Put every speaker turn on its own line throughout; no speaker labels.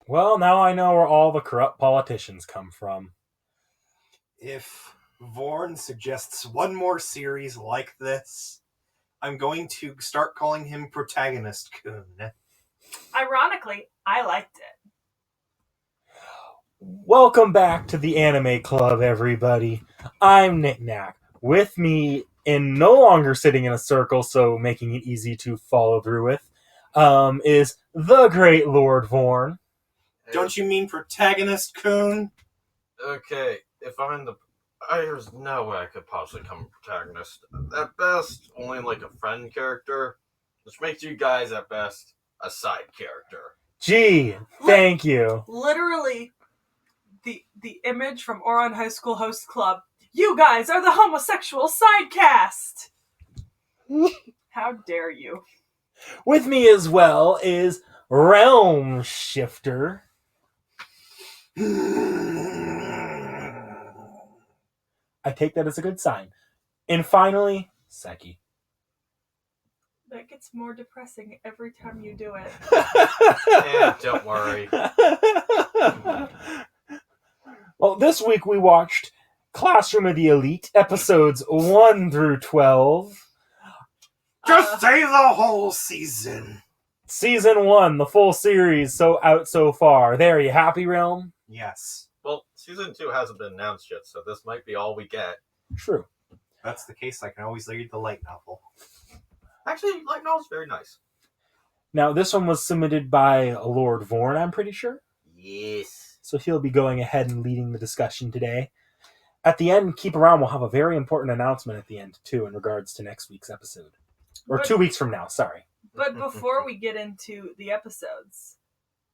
Well, now I know where all the corrupt politicians come from.
If Vorn suggests one more series like this, I'm going to start calling him Protagonist Kun.
Ironically, I liked it.
Welcome back to the Anime Club, everybody. I'm Nick Knack. With me, and no longer sitting in a circle, so making it easy to follow through with, is the great Lord Vorn.
Don't you mean Protagonist Kun?
Okay, if I'm in the... there's no way I could possibly become a protagonist. At best, only like a friend character, which makes you guys, at best, a side character.
Gee, thank you.
Literally, the image from Oron High School Host Club. You guys are the homosexual side cast! How dare you?
With me as well is Realm Shifter. I take that as a good sign. And finally, Seki.
That gets more depressing every time you do it.
Yeah, don't worry.
Well, this week we watched Classroom of the Elite, episodes 1 through 12.
Just say the whole season.
Season 1, the full series, out so far. There, you happy, Realm?
Yes.
Well, season 2 hasn't been announced yet, so this might be all we get.
True.
If that's the case, I can always read the light novel.
Actually, light novel's very nice.
Now, this one was submitted by Lord Vorn, I'm pretty sure.
Yes.
So he'll be going ahead and leading the discussion today. At the end, keep around. We'll have a very important announcement at the end, too, in regards to next week's episode. Or 2 weeks from now, sorry.
But before we get into the episodes,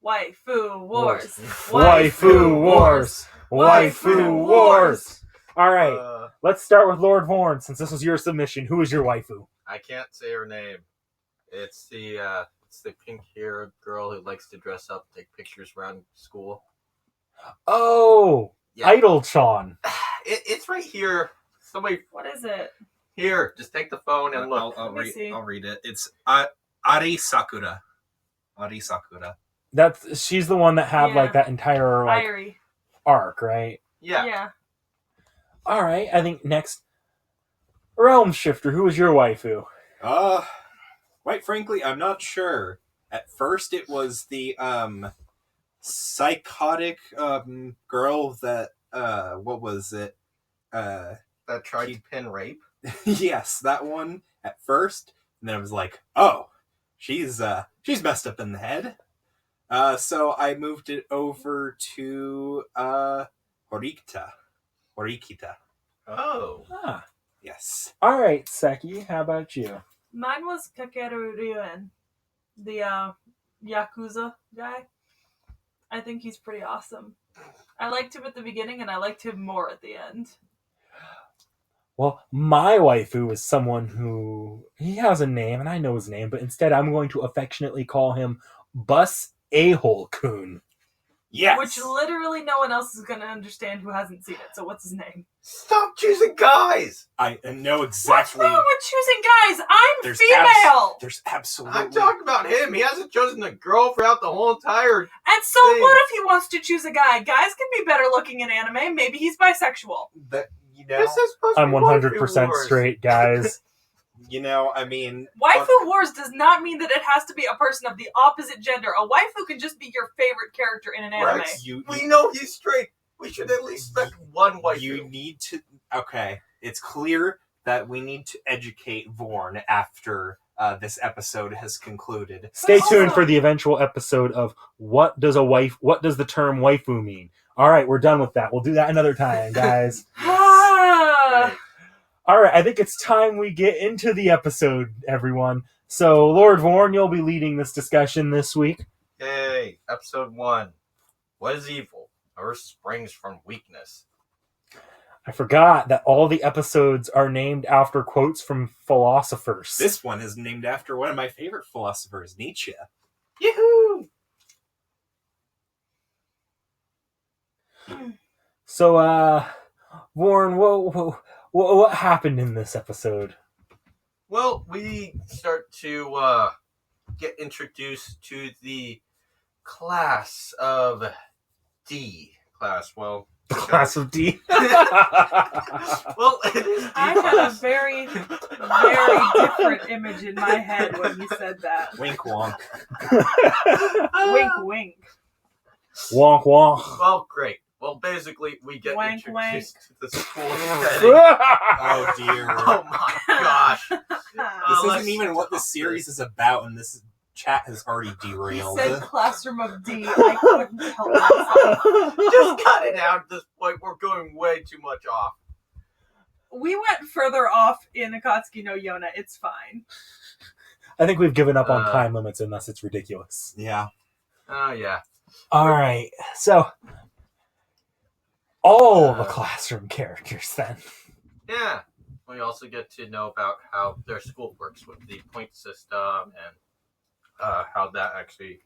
Waifu Wars.
Waifu Wars. Waifu Wars. All right, let's start with Lord Vorn, since this was your submission. Who is your waifu?
I can't say her name. It's the pink-haired girl who likes to dress up and take pictures around school.
Oh,
Yeah.
Idle-chan.
It's right here. Somebody
What is it?
here. Just take the phone and look.
I'll
Let me see.
read it. It's Ari Sakura. Ari Sakura.
She's the one that had
Yeah.
like that entire like
Irie.
arc, right?
Yeah.
All right, I think next, Realm Shifter. Who is your waifu?
Quite frankly, I'm not sure. At first, it was the psychotic girl that what was it?
That tried to pin rape.
Yes, that one at first, and then I was like, oh, she's messed up in the head. So I moved it over to Horikita.
Oh.
Ah.
Yes.
All right, Seki. How about you?
Mine was Kakeru Ryuen, the Yakuza guy. I think he's pretty awesome. I liked him at the beginning, and I liked him more at the end.
Well, my waifu is someone who he has a name, and I know his name, but instead I'm going to affectionately call him Bus A-Hole Kun.
Yes.
Which literally no one else is going to understand who hasn't seen it. So what's his name?
Stop choosing guys!
I know exactly.
What's wrong with choosing guys? I'm
There's
female!
There's absolutely.
I'm talking about him. He hasn't chosen a girl throughout the whole entire...
And so
thing.
what if he wants to choose a guy? Guys can be better looking in anime. Maybe he's bisexual.
That
This is supposed to
I'm
be
100%
Waifu Wars.
straight, guys.
I mean,
Waifu Wars does not mean that it has to be a person of the opposite gender. A waifu can just be your favorite character in an anime.
Rex, we know he's straight. We should at least expect one waifu.
You need to. Okay, it's clear that we need to educate Vorn after this episode has concluded.
Stay tuned for the eventual episode of what does the term waifu mean? All right, we're done with that. We'll do that another time, guys.
Ah.
All right, I think it's time we get into the episode, everyone. So, Lord Vorn, you'll be leading this discussion this week.
Hey, episode 1. What is evil? Earth springs from weakness.
I forgot that all the episodes are named after quotes from philosophers.
This one is named after one of my favorite philosophers, Nietzsche.
Yoo-hoo!
So, Vorn, what happened in this episode?
Well, we start to get introduced to the class of D. Well,
The class of D.
well, it is D
I had a
class.
very, very different image in my head when you said that.
Wink wonk.
Wink, wink.
Wonk wonk.
Well, great. Well, basically, we get
Wank,
introduced to the school setting.
Oh dear.
Oh my gosh.
This
let's
isn't even what this series is about, and this chat has already
He
derailed.
said classroom of D. I couldn't help myself.
Just cut it out at this point. We're going way too much off.
We went further off in Akatsuki no Yona. It's fine.
I think we've given up on time limits unless it's ridiculous.
Yeah.
Oh, yeah.
All right, so all the classroom characters then.
Yeah. We also get to know about how their school works with the point system and how that actually...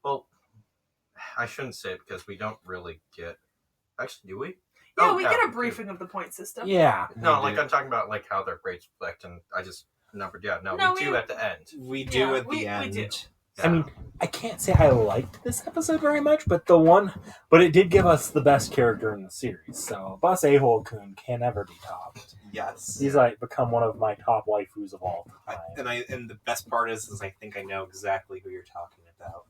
Well, I shouldn't say it because we don't really get... Actually, do we?
Yeah,
Oh,
we
yeah,
get a
do.
briefing of the point system.
Yeah.
No,
We
like
do.
I'm talking about like how their grades reflect, and I just numbered. Yeah, no,
No,
we do
we-
at the end.
We do
Yeah,
at the end.
we do.
I mean, I can't say I liked this episode very much, but it did give us the best character in the series. So Bus A-Hole Kun can never be topped.
Yes.
He's like become one of my top waifus of all time.
And the best part is I think I know exactly who you're talking about.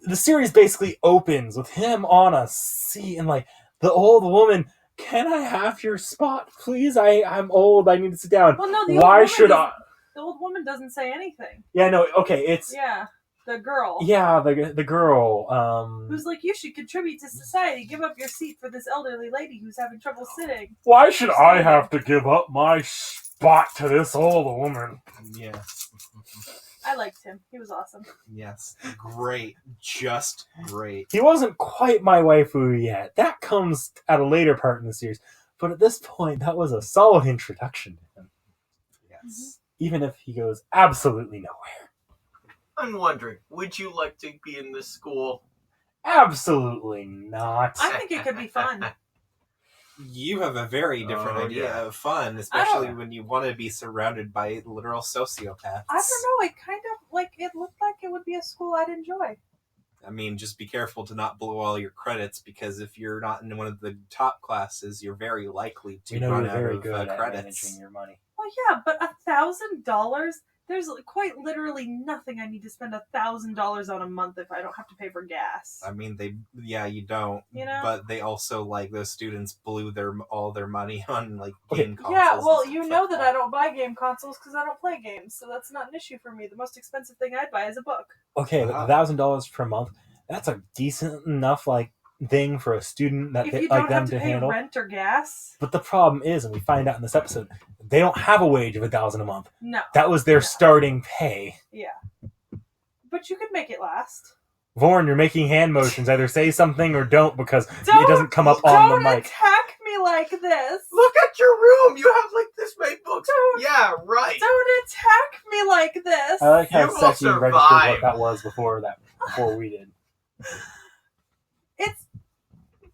The series basically opens with him on a seat and like the old woman. Can I have your spot, please? I'm old. I need to sit down.
Well, no, the
Why
old
should
woman
I?
The old woman doesn't say anything.
Yeah, no. Okay, it's
Yeah, the girl.
yeah, the girl.
Who's like, you should contribute to society. Give up your seat for this elderly lady who's having trouble sitting.
Why should I have to give up my spot to this old woman?
Yes.
I liked him. He was awesome.
Yes. Great. Just great.
He wasn't quite my waifu yet. That comes at a later part in the series. But at this point, that was a solid introduction to him.
Yes.
Even if he goes absolutely nowhere.
I'm wondering, would you like to be in this school?
Absolutely not.
I think it could be fun.
You have a very different
Oh,
idea
yeah.
of fun, especially when you want to be surrounded by literal sociopaths.
I don't know. It kind of like it looked like it would be a school I'd enjoy.
I mean, just be careful to not blow all your credits, because if you're not in one of the top classes, you're very likely to
We know
run
you're
out
very
of
good at
credits.
managing your money.
Well, yeah, but $1,000. There's quite literally nothing I need to spend $1,000 on a month if I don't have to pay for gas.
I mean, you don't.
You know?
But they also, like, those students blew all their money on, like,
Okay.
game consoles.
Yeah, well,
and
you
stuff
know
like
that I don't buy game consoles because I don't play games, so that's not an issue for me. The most expensive thing I'd buy is a book.
Okay, but $1,000 per month, that's a decent enough, like, thing for a student that
If
they,
you
like
don't
them
have to
to
pay
handle.
rent or gas,
But the problem is, and we find out in this episode, they don't have a wage of $1,000 a month.
no.
That was their starting pay.
Yeah. But you could make it last.
Vorn, you're making hand motions. Either say something or don't, because
Don't-
it doesn't come up on the
Don't
mic.
attack me like this.
Look at your room. You have like this many books.
Don't-
Yeah, right.
Don't attack me like this.
I like how
You will
Seki registered
survive.
what that was before we did.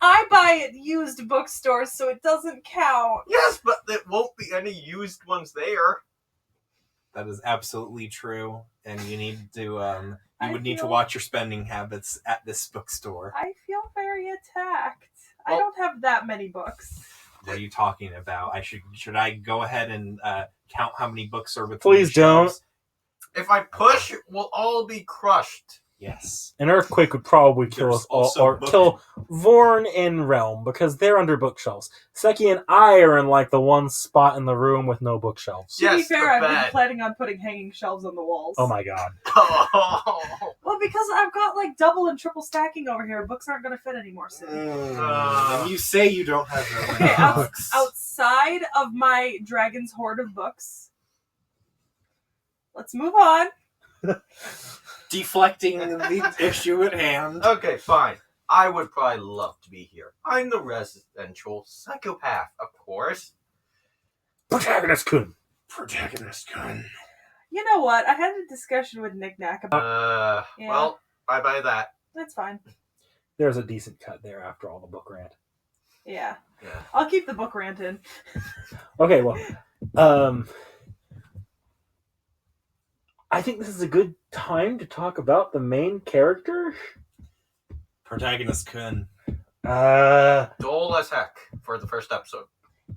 I buy at used bookstores, so it doesn't count.
Yes, but there won't be any used ones there.
That is absolutely true, and you need to
I
need to
feel-
watch your spending habits at this bookstore.
I feel very attacked. I
Well-
don't have that many books.
What are you talking about? Should I go ahead and count how many books are between
Please
the shelves?
If I push, we'll all be crushed.
Yes.
An earthquake would probably kill
There's
us all,
also
or kill Vorn and Realm, because they're under bookshelves. Seki and I are in like the one spot in the room with no bookshelves.
To be
Yes,
fair,
the
I've been
bed.
planning on putting hanging shelves on the walls.
Oh my god.
Oh.
Well, because I've got like double and triple stacking over here. Books aren't going to fit anymore soon.
And you say you don't have that
Okay,
many books.
Outside of my dragon's hoard of books, let's move on.
Deflecting the issue at hand.
Okay, fine. I would probably love to be here. I'm the residential psychopath, of course.
Protagonist Kun.
Protagonist gun.
You know what? I had a discussion with Nick Knack about Yeah.
Well, I buy that.
That's fine.
There's a decent cut there after all the book rant.
Yeah.
Yeah.
I'll keep the book rant in.
I think this is a good time to talk about the main character.
Protagonist Kun.
Dull as heck for the first episode.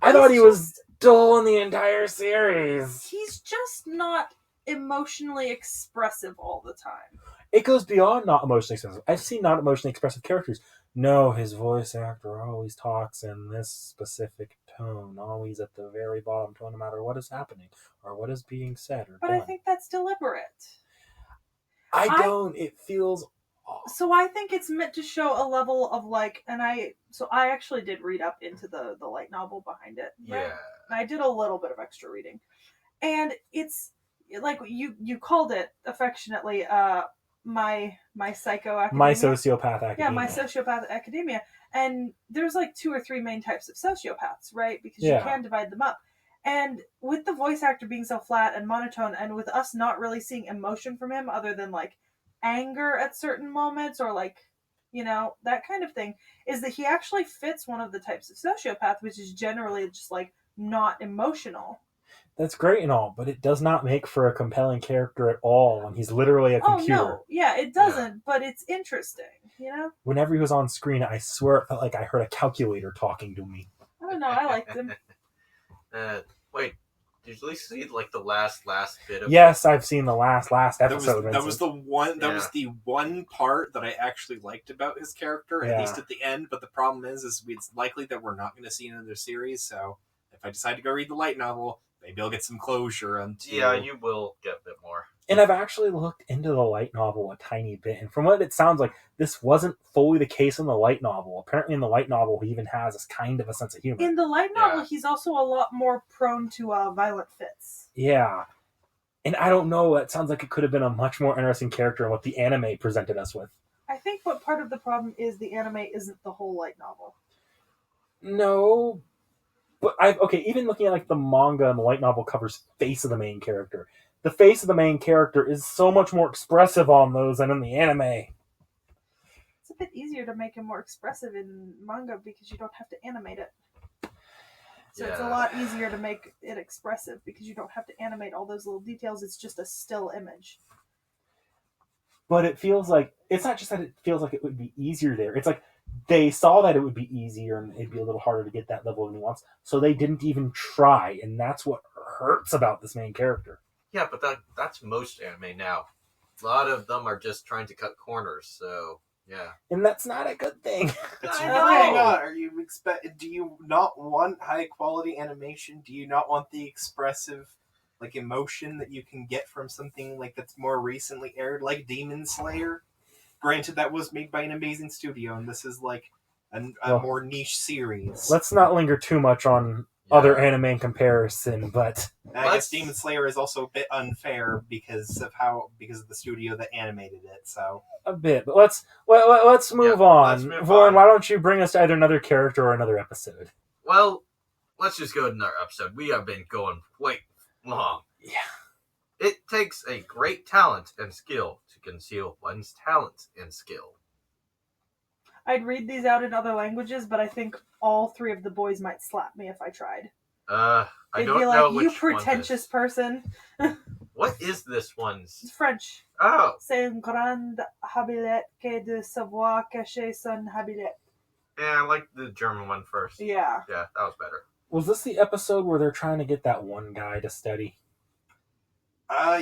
I thought he was dull in the entire series.
He's just not emotionally expressive all the time.
It goes beyond not emotionally expressive. I've seen not emotionally expressive characters. No, his voice actor always talks in this specific tone, always at the very bottom tone, no matter what is happening or what is being said or
But
done.
I think that's deliberate.
I don't. It feels off.
So I think it's meant to show a level of like, and I actually did read up into the light novel behind it. Right?
Yeah.
I did a little bit of extra reading, and it's like you called it affectionately, my psycho academia.
My sociopath academia.
Yeah, my sociopath academia. And there's like 2 or 3 main types of sociopaths, right? Because you can divide them up. And with the voice actor being so flat and monotone, and with us not really seeing emotion from him other than like anger at certain moments or like, that kind of thing, is that he actually fits one of the types of sociopath, which is generally just like not emotional.
That's great and all, but it does not make for a compelling character at all, and he's literally a computer.
Oh, no. Yeah, it doesn't, but it's interesting,
Whenever he was on screen, I swear it felt like I heard a calculator talking to me.
I don't know, I liked him.
Wait, did you see like the last bit of?
Yes, I've seen the last episode.
That was the one. That was the one part that I actually liked about his character, at least at the end. But the problem is it's likely that we're not going to see another series. So if I decide to go read the light novel, maybe I'll get some closure until...
Yeah, you will get a bit more.
And I've actually looked into the light novel a tiny bit, and from what it sounds like, this wasn't fully the case in the light novel. Apparently in the light novel, he even has this kind of a sense of humor.
In the light novel, he's also a lot more prone to violent fits.
Yeah. And I don't know, it sounds like it could have been a much more interesting character than what the anime presented us with.
I think what part of the problem is the anime isn't the whole light novel.
No, but even looking at like the manga and the light novel covers face of the main character. The face of the main character is so much more expressive on those than in the anime.
It's a bit easier to make him more expressive in manga because you don't have to animate it. So it's a lot easier to make it expressive because you don't have to animate all those little details. It's just a still image.
But it feels like, it's not just that it feels like it would be easier there. It's like they saw that it would be easier and it'd be a little harder to get that level of nuance, so they didn't even try, and that's what hurts about this main character.
Yeah, but that's most anime now. A lot of them are just trying to cut corners, so yeah.
And that's not a good thing.
It's
I
really
know.
not. Do you not want high quality animation? Do you not want the expressive like emotion that you can get from something like that's more recently aired, like Demon Slayer? Granted, that was made by an amazing studio, and this is like a more niche series.
Let's not linger too much on other anime in comparison, but
I guess Demon Slayer is also a bit unfair because of the studio that animated it. So
a bit. But let's move on.
Let's move
Vaughn,
on.
why don't you bring us to either another character or another episode?
Well, let's just go to another episode. We have been going quite long.
Yeah.
It takes a great talent and skill to conceal one's talent and skill.
I'd read these out in other languages, but I think all 3 of the boys might slap me if I tried.
I
They'd
don't
be like,
know
you
which
pretentious person.
What is this one's?
It's French.
Oh.
C'est un grand habilet que de savoir cacher son habilet.
Yeah, I like the German one first.
Yeah.
Yeah, that was better.
Was this the episode where they're trying to get that one guy to study?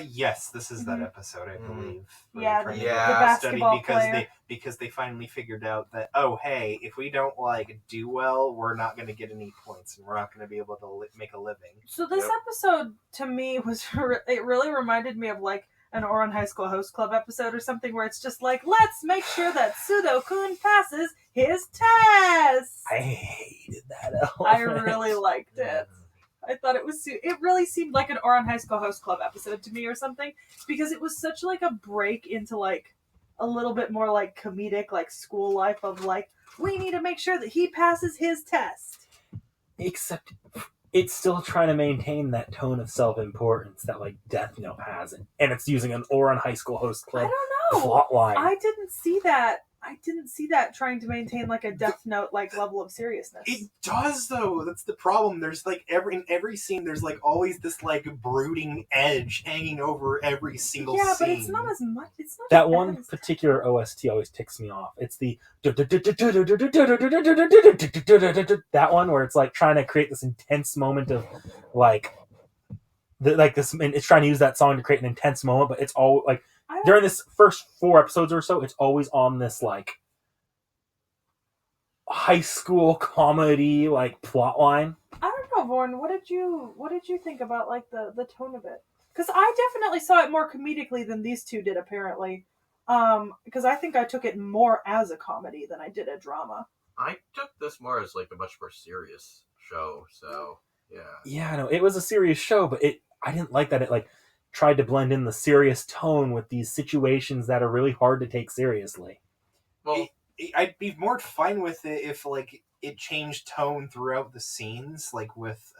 Yes, this is that episode, I believe.
Yeah,
Where
the
they're trying to get
basketball player.
because they finally figured out that, oh hey, if we don't like do well, we're not going to get any points, and we're not going to be able to make a living.
So this episode to me was it really reminded me of like an Ouran High School Host Club episode or something where it's just like, let's make sure that Pseudo-kun passes his test.
I hated that element.
I really liked it. I thought it really seemed like an Ouran High School Host Club episode to me or something, because it was such like a break into like a little bit more like comedic like school life of like, we need to make sure that he passes his test.
Except it's still trying to maintain that tone of self-importance that like Death Note has, and it's using an Ouran High School Host Club
I don't know.
plot line.
I didn't see that. I didn't see that trying to maintain like a Death Note like level of seriousness.
It does though. That's the problem. There's like in every scene, there's like always this like brooding edge hanging over every single scene.
Yeah, but it's not as much. It's not
That
as
one
bad as
particular OST always ticks me off. It's the that one where it's like trying to create this intense moment of like this, and it's trying to use that song to create an intense moment, but it's all like during this first 4 episodes or so, it's always on this like high school comedy like plot line.
I don't know, Vaughn. What did you think about like the tone of it? Because I definitely saw it more comedically than these two did, apparently. Because I think I took it more as a comedy than I did a drama.
I took this more as like a much more serious show. So yeah.
Yeah, no, it was a serious show, but I didn't like that it like tried to blend in the serious tone with these situations that are really hard to take seriously.
Well,
I'd be more fine with it if like it changed tone throughout the scenes, like with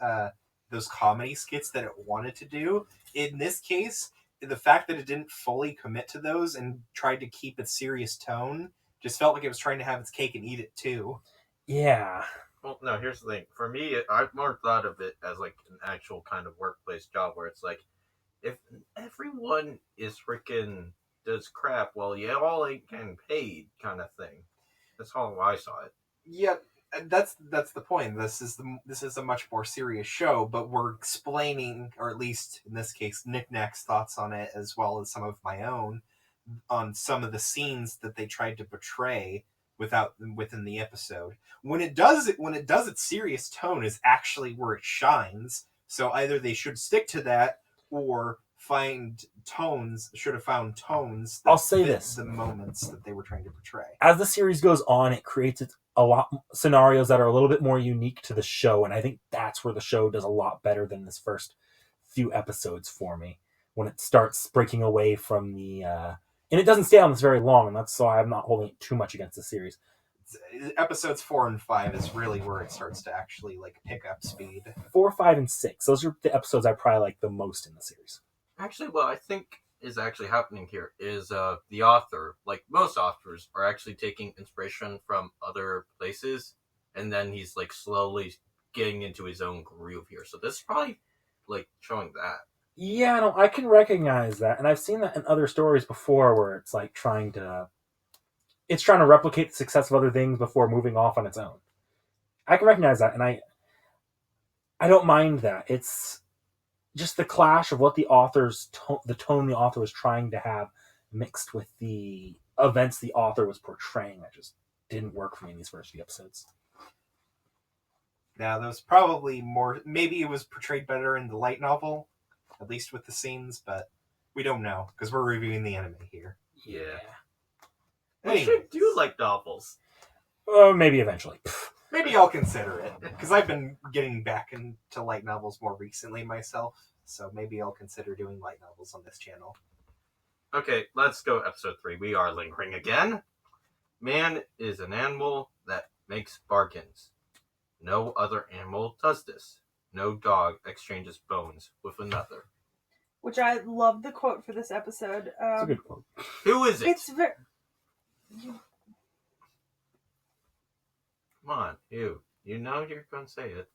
those comedy skits that it wanted to do. In this case, the fact that it didn't fully commit to those and tried to keep its serious tone just felt like it was trying to have its cake and eat it too.
Yeah.
well, no. Here's the thing. For me, I've more thought of it as like an actual kind of workplace job where it's like, if everyone is freaking does crap, well, you all ain't getting paid, kind of thing. That's how I saw it.
Yeah, that's the point. This is a much more serious show, but we're explaining, or at least in this case, Nick Nack's thoughts on it, as well as some of my own, on some of the scenes that they tried to portray within the episode. When it does its serious tone is actually where it shines. So either they should stick to that, or should have found tones that
I'll say
fit
this.
the moments that they were trying to portray.
As the series goes on, it creates a lot scenarios that are a little bit more unique to the show, and I think that's where the show does a lot better than this first few episodes for me, when it starts breaking away from the and it doesn't stay on this very long, and that's so I'm not holding it too much against the series.
Episodes 4 and 5 is really where it starts to actually like pick up speed.
4, 5, and 6, those are the episodes I probably like the most in the series.
Actually, what I think is actually happening here is the author, like most authors, are actually taking inspiration from other places, and then he's like slowly getting into his own groove here. So this is probably like showing that.
Yeah, no, I can recognize that, and I've seen that in other stories before, where it's like trying to replicate the success of other things before moving off on its own. I can recognize that, and I don't mind that. It's just the clash of what the tone the author was trying to have mixed with the events the author was portraying that just didn't work for me in these first few episodes.
Now, there was probably more. Maybe it was portrayed better in the light novel, at least with the scenes, but we don't know because we're reviewing the anime here.
Yeah.
Anyway,
We should do like novels.
Maybe eventually.
maybe I'll consider it because I've been getting back into light novels more recently myself. So maybe I'll consider doing light novels on this channel.
Okay, let's go episode 3. We are lingering again. Man is an animal that makes bargains. No other animal does this. No dog exchanges bones with another.
Which I love the quote for this episode.
It's a good quote.
Who is it?
It's very.
Come on, you. You know you're going to say it.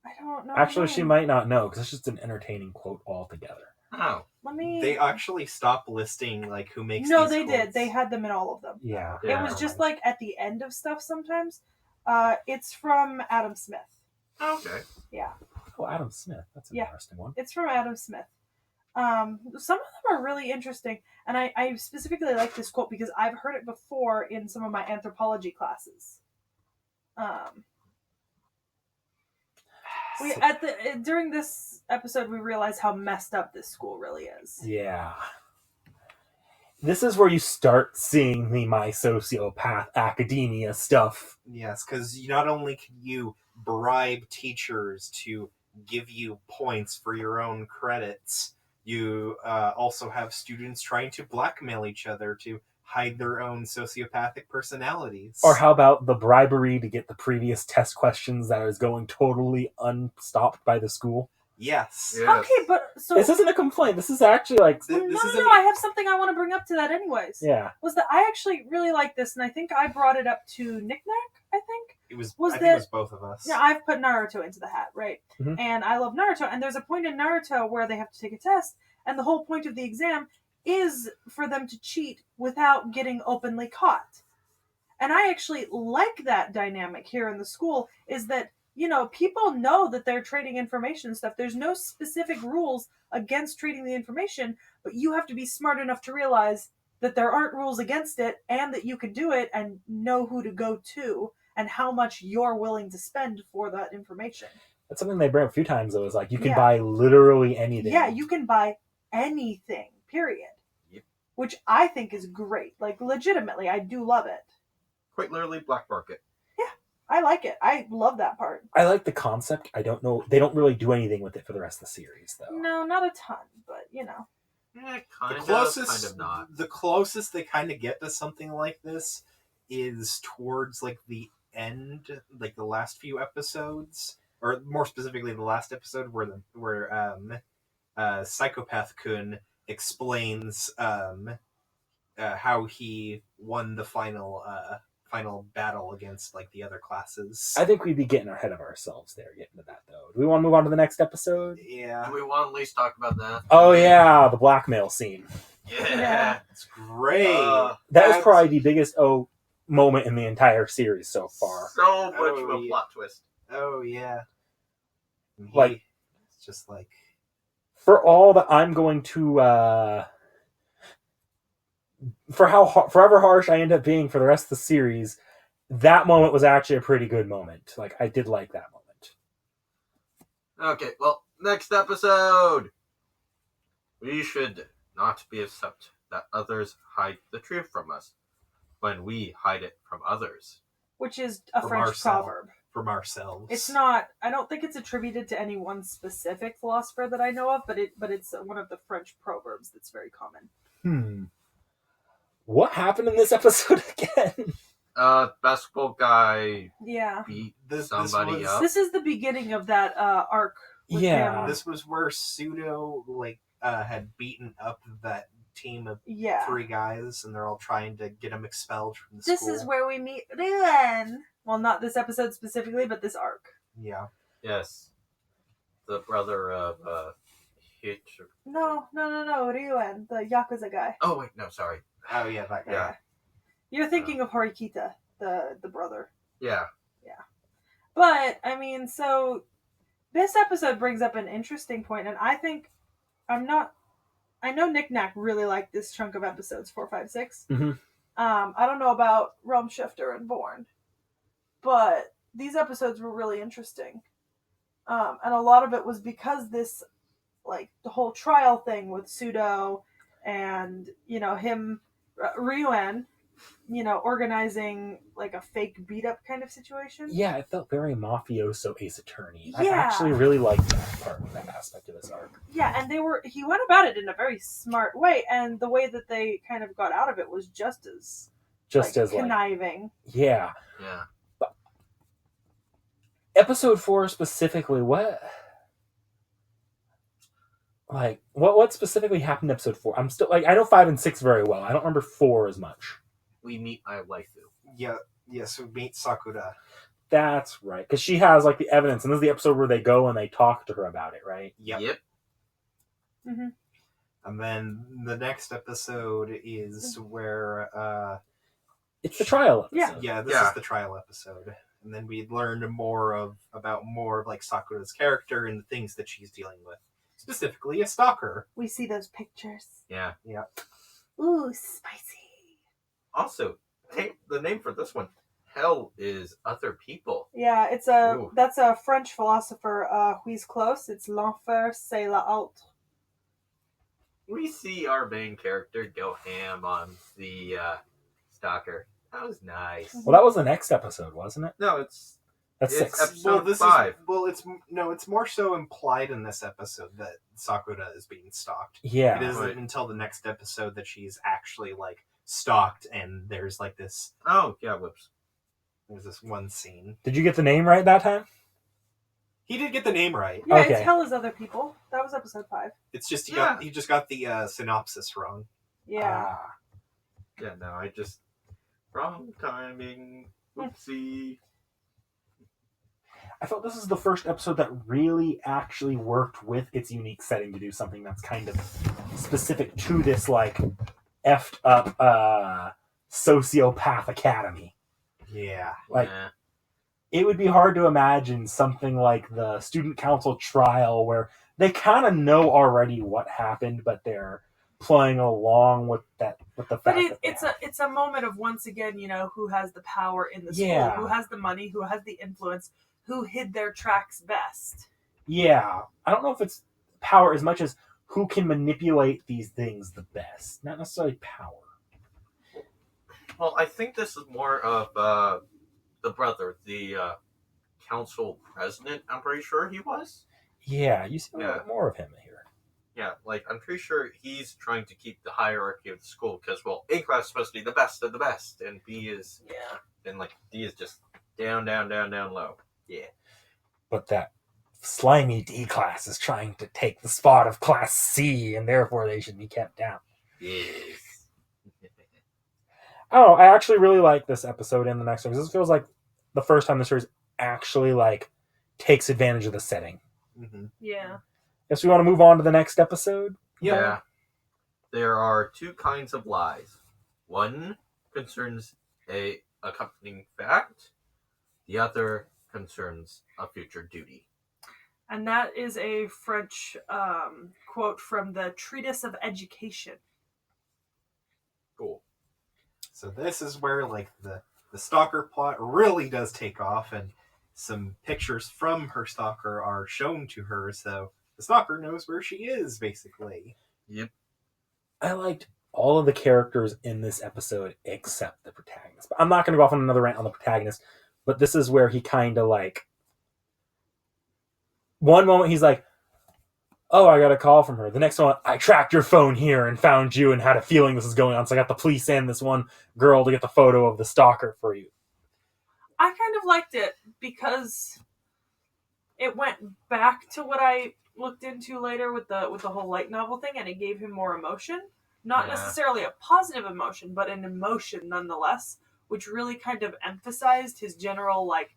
I don't know.
Actually, she might not know because it's just an entertaining quote altogether.
Oh.
Let me.
They actually stopped listing like who makes.
No,
these
they
quotes.
did. They had them in all of them.
Yeah.
It was just like at the end of stuff sometimes. It's from Adam Smith.
Okay.
Yeah.
Oh, Adam Smith. That's an interesting one.
It's from Adam Smith. Some of them are really interesting, and I specifically like this quote because I've heard it before in some of my anthropology classes. During this episode, we realize how messed up this school really is.
Yeah. This is where you start seeing the my sociopath academia stuff.
Yes, because not only can you bribe teachers to give you points for your own credits, you also have students trying to blackmail each other to hide their own sociopathic personalities.
Or how about the bribery to get the previous test questions that is going totally unstopped by the school?
Yes.
Yeah.
Okay, but So
This isn't a complaint. This is actually like,
Th-
no,
this
no,
isn't-
no. I have something I want to bring up to that, anyways.
yeah.
Was that I actually really like this, and I think I brought it up to Knick-Knack. I think.
I think it was both of us.
Yeah, I've put Naruto into the hat, right?
Mhm.
And I love Naruto. And there's a point in Naruto where they have to take a test, and the whole point of the exam is for them to cheat without getting openly caught. And I actually like that dynamic here in the school, is that, people know that they're trading information and stuff. There's no specific rules against trading the information, but you have to be smart enough to realize that there aren't rules against it and that you can do it and know who to go to and how much you're willing to spend for that information.
That's something they bring up a few times, though, is like, you can
Yeah.
buy literally anything.
Yeah, you can buy anything, period.
Yep.
Which I think is great. Like, legitimately, I do love it.
Quite literally, black market.
I like it. I love that part.
I like the concept. I don't know. They don't really do anything with it for the rest of the series, though.
No, not a ton, but,
Kind of not.
The closest they kind of get to something like this is towards like the end, like the last few episodes, or more specifically the last episode where Psychopath Kun explains how he won the final battle against like the other classes.
I think we'd be getting ahead of ourselves there, getting to that, though. Do we want to move on to the next episode?
Yeah,
Do we want to at least talk about that?
Oh, yeah, the blackmail scene.
Yeah.
it's great.
That was probably the biggest moment in the entire series so far.
So much of a plot twist.
Oh yeah, and
Like-
it's just like
For all that I'm going to, for how forever harsh I end up being for the rest of the series, that moment was actually a pretty good moment. Like, I did like that moment.
Okay, well, next episode. We should not be upset that others hide the truth from us when we hide it from others.
which is a
From
French
ourselves.
proverb.
from ourselves.
It's not. I don't think it's attributed to any one specific philosopher that I know of, but it's one of the French proverbs that's very common.
What happened in this episode again?
Basketball guy
Yeah.
beat
This
somebody
was-
up.
This is the beginning of that arc. With
Yeah.
him.
This was where Pseudo had beaten up that team of
Yeah.
3 guys, and they're all trying to get him expelled from the
This
school.
is where we meet Ryuen. Well, not this episode specifically, but this arc.
Yeah.
Yes. The brother of Hitch.
No, Ryuen, the Yakuza guy.
Oh, wait, no, sorry.
Oh yeah, that guy.
Yeah.
You're thinking of Horikita, the brother.
Yeah.
But, I mean, so this episode brings up an interesting point, and I think I know Knick-Knack really liked this chunk of episodes 4, 5, 6.
Mhm.
I don't know about Realm Shifter and Born, but these episodes were really interesting. And a lot of it was because this, like, the whole trial thing with Pseudo and, him, Ryuen, organizing, like, a fake beat-up kind of situation.
Yeah, it felt very mafioso Ace Attorney. I
Yeah.
actually really liked that part of that aspect of this arc.
Yeah, and he went about it in a very smart way, and the way that they kind of got out of it was just as conniving.
Yeah.
Yeah.
Episode 4 specifically, what specifically happened in episode 4? I'm still I know 5 and 6 very well. I don't remember 4 as much.
We meet my waifu.
Yeah. Yes, we meet Sakura.
That's right, because she has the evidence, and this is the episode where they go and they talk to her about it, right?
Yep.
Mm-hmm.
And then the next episode is where
It's the trial
Yeah.
episode.
this is the trial episode. And then we learned about more of Sakura's character and the things that she's dealing with. Specifically a stalker.
We see those pictures.
Yeah.
Ooh, spicy.
Also, the name for this one, Hell is Other People.
Yeah,
Ooh.
that's a French philosopher, who's close. It's l'enfer, c'est la autre.
We see our main character go ham on the stalker. That was nice.
Well, that was the next episode, wasn't it?
No,
That's
It's
6.
episode 5.
It's more so implied in this episode that Sakura is being stalked.
Yeah.
It isn't
Right.
until the next episode that she's actually stalked, and there's this
Oh, yeah, whoops.
one scene.
Did you get the name right that time?
He did get the name right.
Yeah,
Okay.
it's Hell as Other People. That was episode 5.
It's just
Yeah.
he just got the synopsis wrong.
Yeah.
Ah.
Yeah, no, I just wrong timing. Oopsie.
I felt this is the first episode that really actually worked with its unique setting to do something that's kind of specific to this, like, effed up sociopath academy.
Yeah.
Like,
Yeah.
it would be hard to imagine something like the student council trial where they kind of know already what happened, but they're playing along with the fact
But
that
it's a moment of, once again, who has the power in the school,
Yeah.
who has the money, who has the influence, who hid their tracks best.
Yeah, I don't know if it's power as much as who can manipulate these things the best, not necessarily power.
Well, I think this is more of the brother, the council president. I'm pretty sure he was.
Yeah, you see a little
Yeah.
bit more of him here.
Yeah, like I'm pretty sure he's trying to keep the hierarchy of the school because, well, A class is supposed to be the best of the best, and B is,
Yeah.
and like D is just down, down, down, down low. Yeah.
But that slimy D class is trying to take the spot of class C, and therefore they should be kept down.
Yes.
Oh, I actually really like this episode and the next one. This feels like the first time the series actually like takes advantage of the setting.
Mm-hmm.
Yeah.
Guess we want to move on to the next episode.
Yeah. There are two kinds of lies. One concerns a accompanying fact. The other concerns a future duty.
And that is a French quote from the Treatise of Education.
Cool.
So this is where like the stalker plot really does take off, and some pictures from her stalker are shown to her, so the stalker knows where she is, basically.
Yep.
I liked all of the characters in this episode except the protagonist. But I'm not going to go off on another rant on the protagonist, but this is where he kind of like... One moment he's like, oh, I got a call from her. The next one, I tracked your phone here and found you and had a feeling this was going on. So I got the police and this one girl to get the photo of the stalker for you.
I kind of liked it because it went back to what I looked into later with the whole light novel thing, and it gave him more emotion. Not necessarily a positive emotion, but an emotion nonetheless, which really kind of emphasized his general like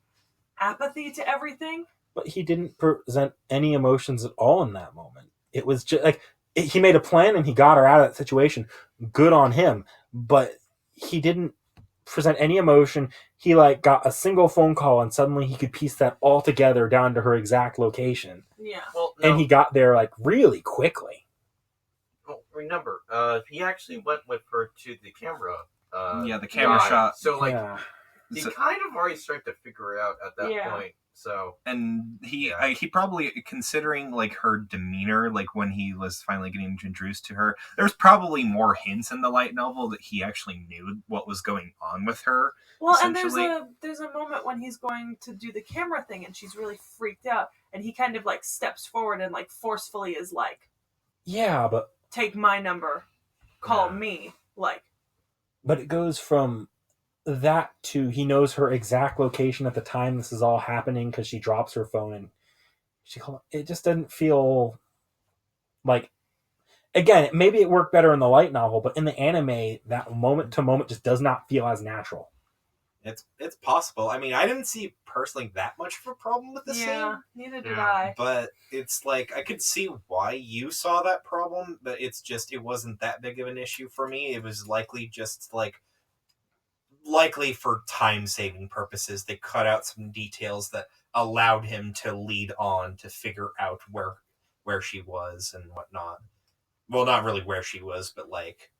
apathy to everything.
But he didn't present any emotions at all in that moment. It was just like he made a plan and he got her out of that situation. Good on him. But he didn't present any emotion. He like got a single phone call and suddenly he could piece that all together down to her exact location.
Yeah.
Well, no,
And he got there like really quickly.
well, remember, he actually went with her to the camera.
Yeah, the camera
Yeah.
shot.
So like
Yeah.
he
So-
kind of already started to figure it out at that
Yeah.
point. So
And he
Yeah.
he probably, considering like her demeanor, like when he was finally getting introduced to her, there's probably more hints in the light novel that he actually knew what was going on with her.
Well, and there's
Essentially-
a moment when he's going to do the camera thing and she's really freaked out, and he kind of like steps forward and like forcefully is like,
Yeah, but
take my number, call
Yeah.
me, like.
it goes from that to he knows her exact location at the time this is all happening because she drops her phone and she called. It just didn't feel like, again, maybe it worked better in the light novel, but in the anime that moment to moment just does not feel as natural.
It's possible. I mean, I didn't see personally that much of a problem with the
Yeah,
scene,
neither did
Yeah.
I.
but it's like I could see why you saw that problem, but it's just it wasn't that big of an issue for me. It was likely just like likely for time saving purposes they cut out some details that allowed him to lead on to figure out where she was and whatnot. Well, not really where she was, but like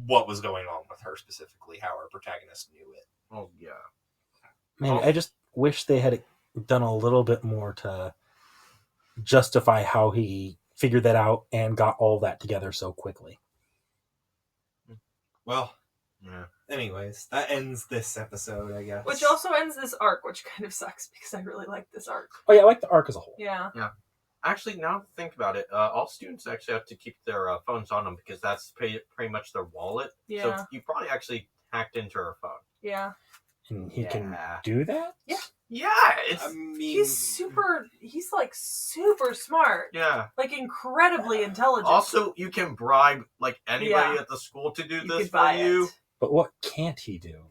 what was going on with her specifically, how our protagonist knew it.
oh yeah.
Man,
Oh.
I just wish they had done a little bit more to justify how he figured that out and got all that together so quickly.
Well,
Yeah.
anyways, that ends this episode, I guess.
Which also ends this arc, which kind of sucks because I really like this arc.
Oh yeah, I like the arc as a whole.
Yeah.
Actually, now to think about it, all students actually have to keep their phones on them because that's pretty much their wallet.
Yeah.
So you probably actually hacked into her phone.
Yeah.
And he can
Yeah.
do that?
Yeah.
Yeah, it's
I mean,
He's like super smart.
yeah.
Like incredibly intelligent.
Also, you can bribe like anybody
Yeah.
at the school to do
you
this
could
for
buy
you.
it.
But what can't he do?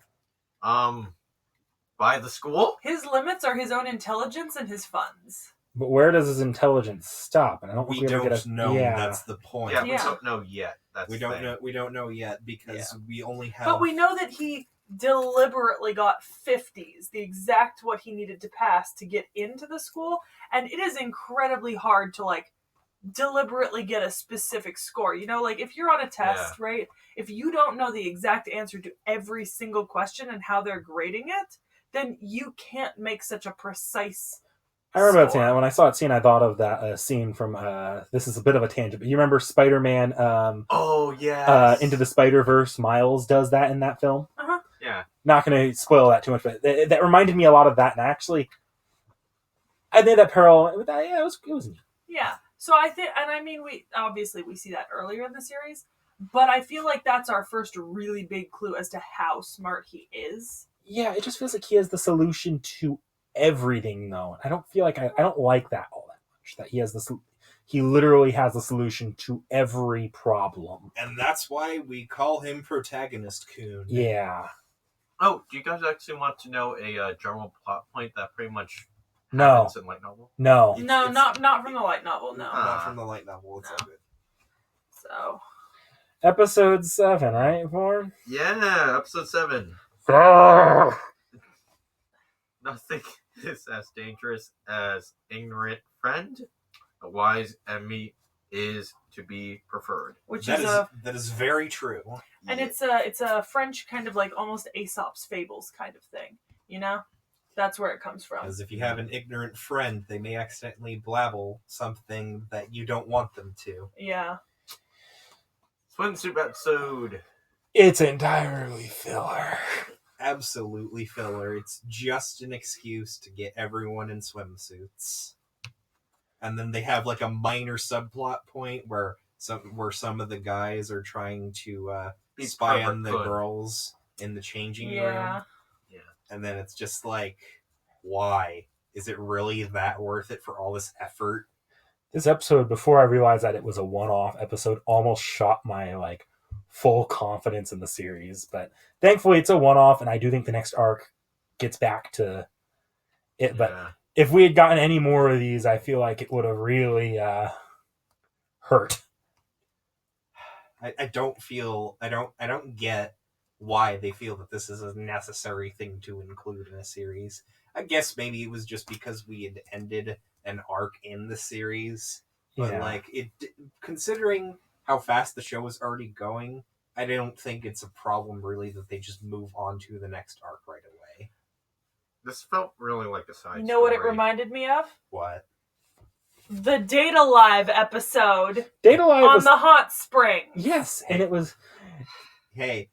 By the school.
His limits are his own intelligence and his funds.
But where does his intelligence stop? And I don't
we
think we ever
don't
get a
know.
Yeah.
That's the point.
Yeah, we
Yeah.
don't know yet. That's
We
the
don't
thing.
know. We don't know yet because we only have.
But we know that he deliberately got 50s, the exact what he needed to pass to get into the school, and it is incredibly hard to like deliberately get a specific score. You know, like if you're on a test, right? If you don't know the exact answer to every single question and how they're grading it, then you can't make such a precise
I remember that
score.
scene. When I saw that scene, I thought of that scene from. This is a bit of a tangent, but you remember Spider-Man?
Oh yeah.
Into the Spider-Verse. Miles does that in that film.
Yeah.
Not going to spoil that too much, but that reminded me a lot of that. And actually, I made that parallel with that. Yeah, it was neat.
Yeah. So I think, and I mean, we see that earlier in the series, but I feel like that's our first really big clue as to how smart he is.
Yeah, it just feels like he has the solution to everything, though. I don't feel like I don't like that all that much. That he has this. He literally has the solution to every problem.
And that's why we call him Protagonist Coon.
Yeah.
Oh, do you guys actually want to know a general plot point that pretty much
No.
happens in light novel?
No.
No, not from the light novel. No.
Not from the light novel. It's
No.
all good.
So
Episode 7, right, Vaughn?
Yeah, episode 7.
Ah!
Nothing is as dangerous as ignorant friend. A wise enemy is to be preferred.
which
That
is
is
a
that is very true.
and it's a French kind of like almost Aesop's fables kind of thing. You know, that's where it comes from.
Because if you have an ignorant friend, they may accidentally blabble something that you don't want them to.
Yeah.
Swimsuit episode.
It's entirely filler.
Absolutely filler. It's just an excuse to get everyone in swimsuits. And then they have like a minor subplot point where some of the guys are trying to
Be
spy on the
perfect.
girls in the changing
Yeah.
room. And then it's just like, why? Is it really that worth it for all this effort?
This episode, before I realized that it was a one-off episode, almost shot my like full confidence in the series. But thankfully, it's a one-off, and I do think the next arc gets back to it. But if we had gotten any more of these, I feel like it would have really hurt.
I don't get why they feel that this is a necessary thing to include in a series. I guess maybe it was just because we had ended an arc in the series, but like considering how fast the show was already going, I don't think it's a problem really that they just move on to the next arc right away.
This felt really like a side
You know what it
story.
reminded me of?
What?
The Data Live episode
Data Live
on
was
the hot spring.
yes, and it was
Hey,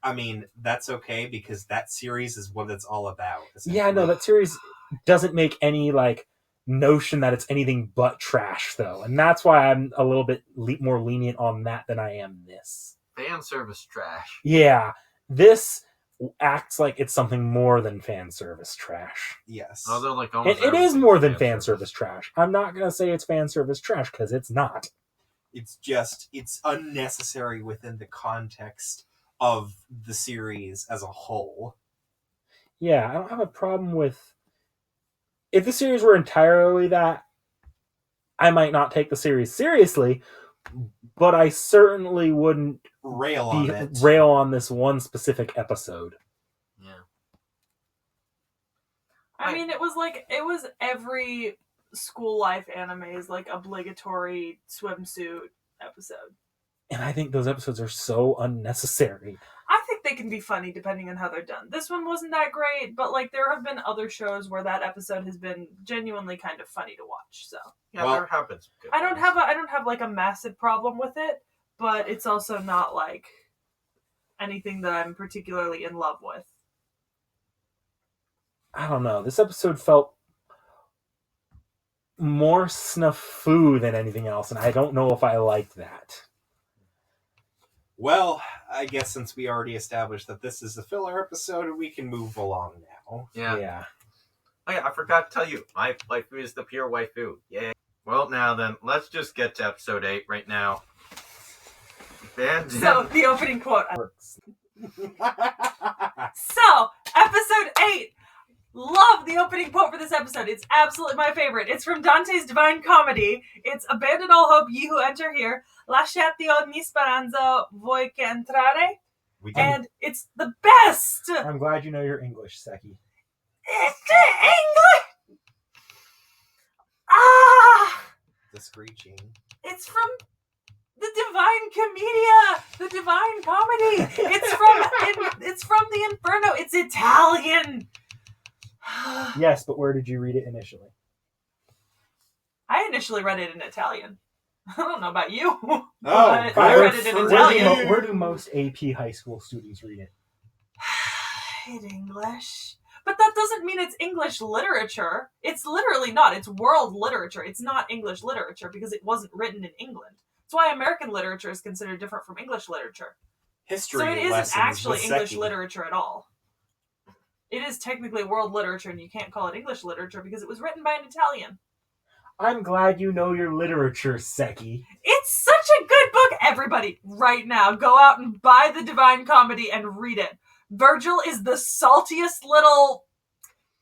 I mean, that's okay because that series is what it's all about.
yeah. No, that series doesn't make any like notion that it's anything but trash though, and that's why I'm a little bit more lenient on that than I am this.
Fan service trash.
Yeah, this acts like it's something more than fan service trash.
Yes.
Although, like,
It is more than fan service trash. I'm not gonna say it's fan service trash because it's not.
It's unnecessary within the context of the series as a whole.
Yeah, I don't have a problem with if the series were entirely that. I might not take the series seriously, but I certainly wouldn't
Rail on it.
rail on this one specific episode.
Yeah.
I mean, it was every school life anime's like obligatory swimsuit episode.
And I think those episodes are so unnecessary.
I think they can be funny depending on how they're done. This one wasn't that great, but like there have been other shows where that episode has been genuinely kind of funny to watch. So
Yeah,
Well,
there happens.
I don't have like a massive problem with it, but it's also not like anything that I'm particularly in love with.
I don't know. This episode felt more snafu than anything else, and I don't know if I liked that.
Well, I guess since we already established that this is a filler episode, we can move along now.
Yeah.
Yeah.
Oh yeah, I forgot to tell you, my waifu is the pure waifu. Yay. Well, now then, let's just get to episode 8 right now.
So, the opening quote. So, episode 8. Love the opening quote for this episode. It's absolutely my favorite. It's from Dante's Divine Comedy. It's abandon all hope, ye who enter here. Lasciate ogni speranza, voi che entrare. And it's the best!
I'm glad you know your English, Seki.
It's the English! Ah!
The screeching.
It's from the Divine Commedia, the Divine Comedy. It's from the Inferno. It's Italian.
Yes, but where did you read it initially?
I initially read it in Italian. I don't know about you.
Oh,
I read it in Italian.
Where do most AP high school students read it?
In English. But that doesn't mean it's English literature. It's literally not. It's world literature. It's not English literature because it wasn't written in England. That's why American literature is considered different from English literature.
History
So it isn't
lessons
actually
with
English
Seki.
literature at all. It is technically world literature, and you can't call it English literature because it was written by an Italian.
I'm glad you know your literature, Seki.
It's such a good book. Everybody, right now, go out and buy the Divine Comedy and read it. Virgil is the saltiest little...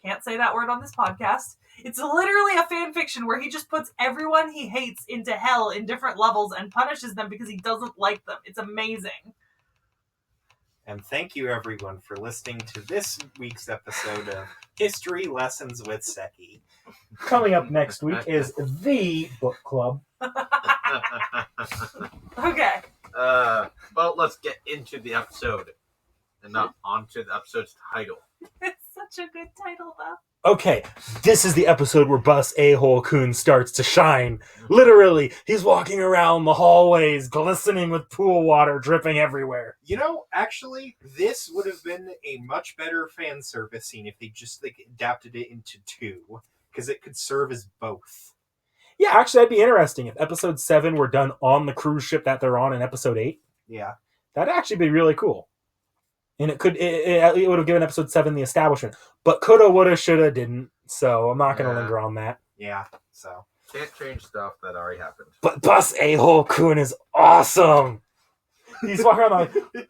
Can't say that word on this podcast. It's literally a fan fiction where he just puts everyone he hates into hell in different levels and punishes them because he doesn't like them. It's amazing.
And thank you, everyone, for listening to this week's episode of History Lessons with Seki.
Coming up next week is the book club.
Okay.
Well, let's get into the episode. And not onto the episode's title.
It's such a good title, though.
Okay, this is the episode where Bus A-Hole Kun starts to shine. Literally, he's walking around the hallways, glistening with pool water dripping everywhere.
You know, actually, this would have been a much better fan service scene if they just adapted it into 2, because it could serve as both.
Yeah, actually, that'd be interesting if episode 7 were done on the cruise ship that they're on in episode 8.
Yeah.
That'd actually be really cool. And it would have given episode 7 the establishment. But coulda, woulda, shoulda, didn't. So I'm not going to linger on that.
Yeah, so.
Can't change stuff that already happened.
But Bus A-Hole Kun is awesome! He's walking around like,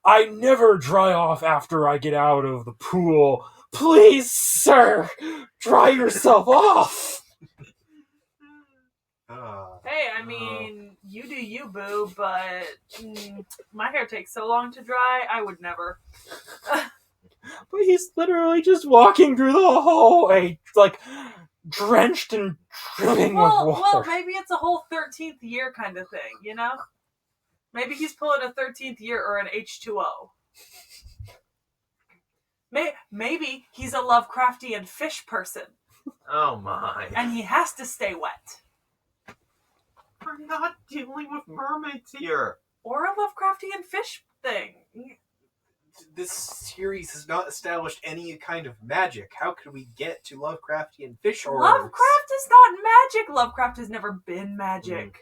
I never dry off after I get out of the pool. Please, sir, dry yourself off!
Hey, I mean, you do you, boo, but my hair takes so long to dry, I would never.
But he's literally just walking through the hallway, like, drenched and dripping with water.
Well, maybe it's a whole 13th year kind of thing, you know? Maybe he's pulling a 13th year or an H2O. Maybe he's a Lovecraftian fish person.
Oh my.
And he has to stay wet.
We're not dealing with mermaids here.
Or a Lovecraftian fish thing.
This series has not established any kind of magic. How could we get to Lovecraftian fish orbs?
Lovecraft is not magic. Lovecraft has never been magic.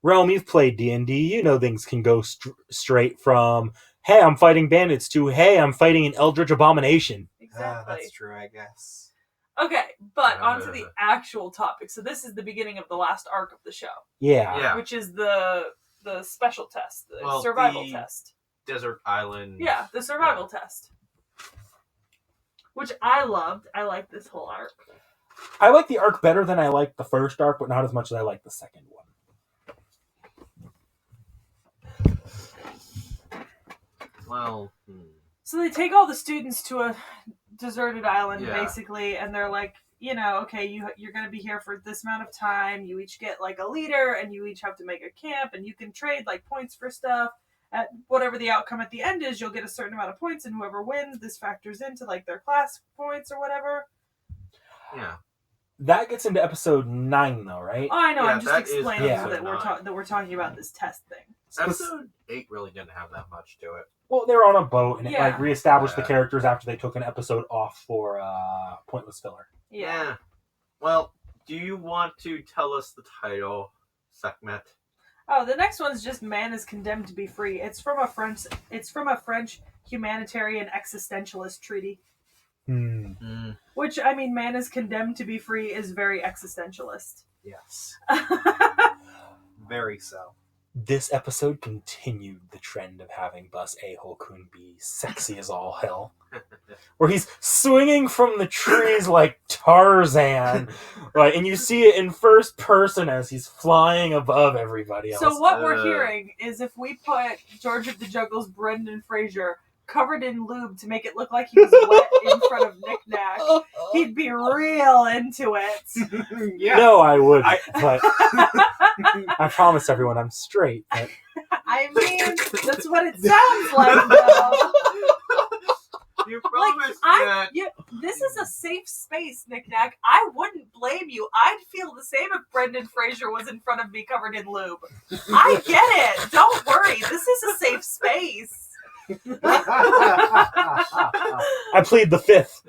Realm, you've played D&D. You know things can go straight from, hey, I'm fighting bandits, to, hey, I'm fighting an eldritch abomination.
Exactly.
That's true, I guess.
Okay, but on to the actual topic. So this is the beginning of the last arc of the show.
Yeah.
Which is the special test, the survival test.
Desert Island.
Yeah, the survival test. Which I loved. I like this whole arc.
I like the arc better than I like the first arc, but not as much as I like the second one.
Well,
So they take all the students to a deserted island,
Yeah.
basically, and they're like, you know, okay, you're going to be here for this amount of time. You each get, like, a leader, and you each have to make a camp, and you can trade, like, points for stuff. At whatever the outcome at the end is, you'll get a certain amount of points, and whoever wins, this factors into, like, their class points or whatever.
yeah.
That gets into episode 9, though, right?
Oh, I know,
Yeah,
I'm just
that is
explaining
episode
that we're talking about this test thing.
Episode 8 really didn't have that much to it.
Well, they were on a boat, and it
Yeah.
like reestablished the characters after they took an episode off for pointless filler.
Yeah.
Well, do you want to tell us the title, Sekhmet?
Oh, the next one's just "Man is Condemned to be Free." It's from a French humanitarian existentialist treaty. Which, I mean, man is condemned to be free is very existentialist.
Yes. Very so.
This episode continued the trend of having Bus A-hole-kun be sexy as all hell. Where he's swinging from the trees like Tarzan. Right, and you see it in first person as he's flying above everybody else.
So what we're hearing is if we put George of the Jungle's Brendan Fraser covered in lube to make it look like he was wet in front of Nick Nack, he'd be real into it.
Yes.
No, I wouldn't. But I promise everyone I'm straight. But...
I mean, that's what it sounds like, though.
You promised that.
This is a safe space, Nick Nack. I wouldn't blame you. I'd feel the same if Brendan Fraser was in front of me covered in lube. I get it. Don't worry. This is a safe space.
I plead the fifth.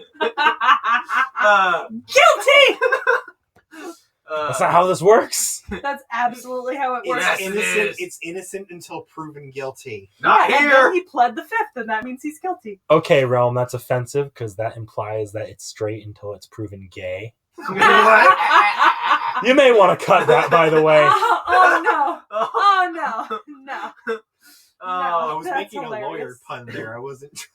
Guilty!
That's not how this works.
That's absolutely how it works.
Yes,
It's innocent until proven guilty.
Not
And
here.
then he pled the fifth, and that means he's guilty.
Okay, Realm, that's offensive because that implies that it's straight until it's proven gay.
What?
You may want to cut that, by the way.
Oh no! Oh no! No!
I was
that's
making
hilarious.
a lawyer pun there. I wasn't straight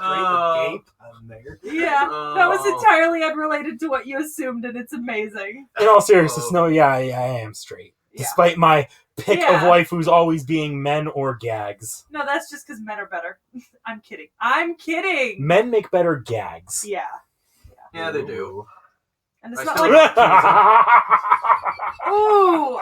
or gay pun there.
Yeah, that was entirely unrelated to what you assumed, and it's amazing.
In all seriousness, no, yeah, I am straight.
Yeah.
Despite my pick of
Yeah.
waifus always being men or gags.
No, that's just because men are better. I'm kidding. I'm kidding.
Men make better gags.
Yeah,
Yeah, they do.
and it's
I
not
still
like
Ooh!
ooh, ooh,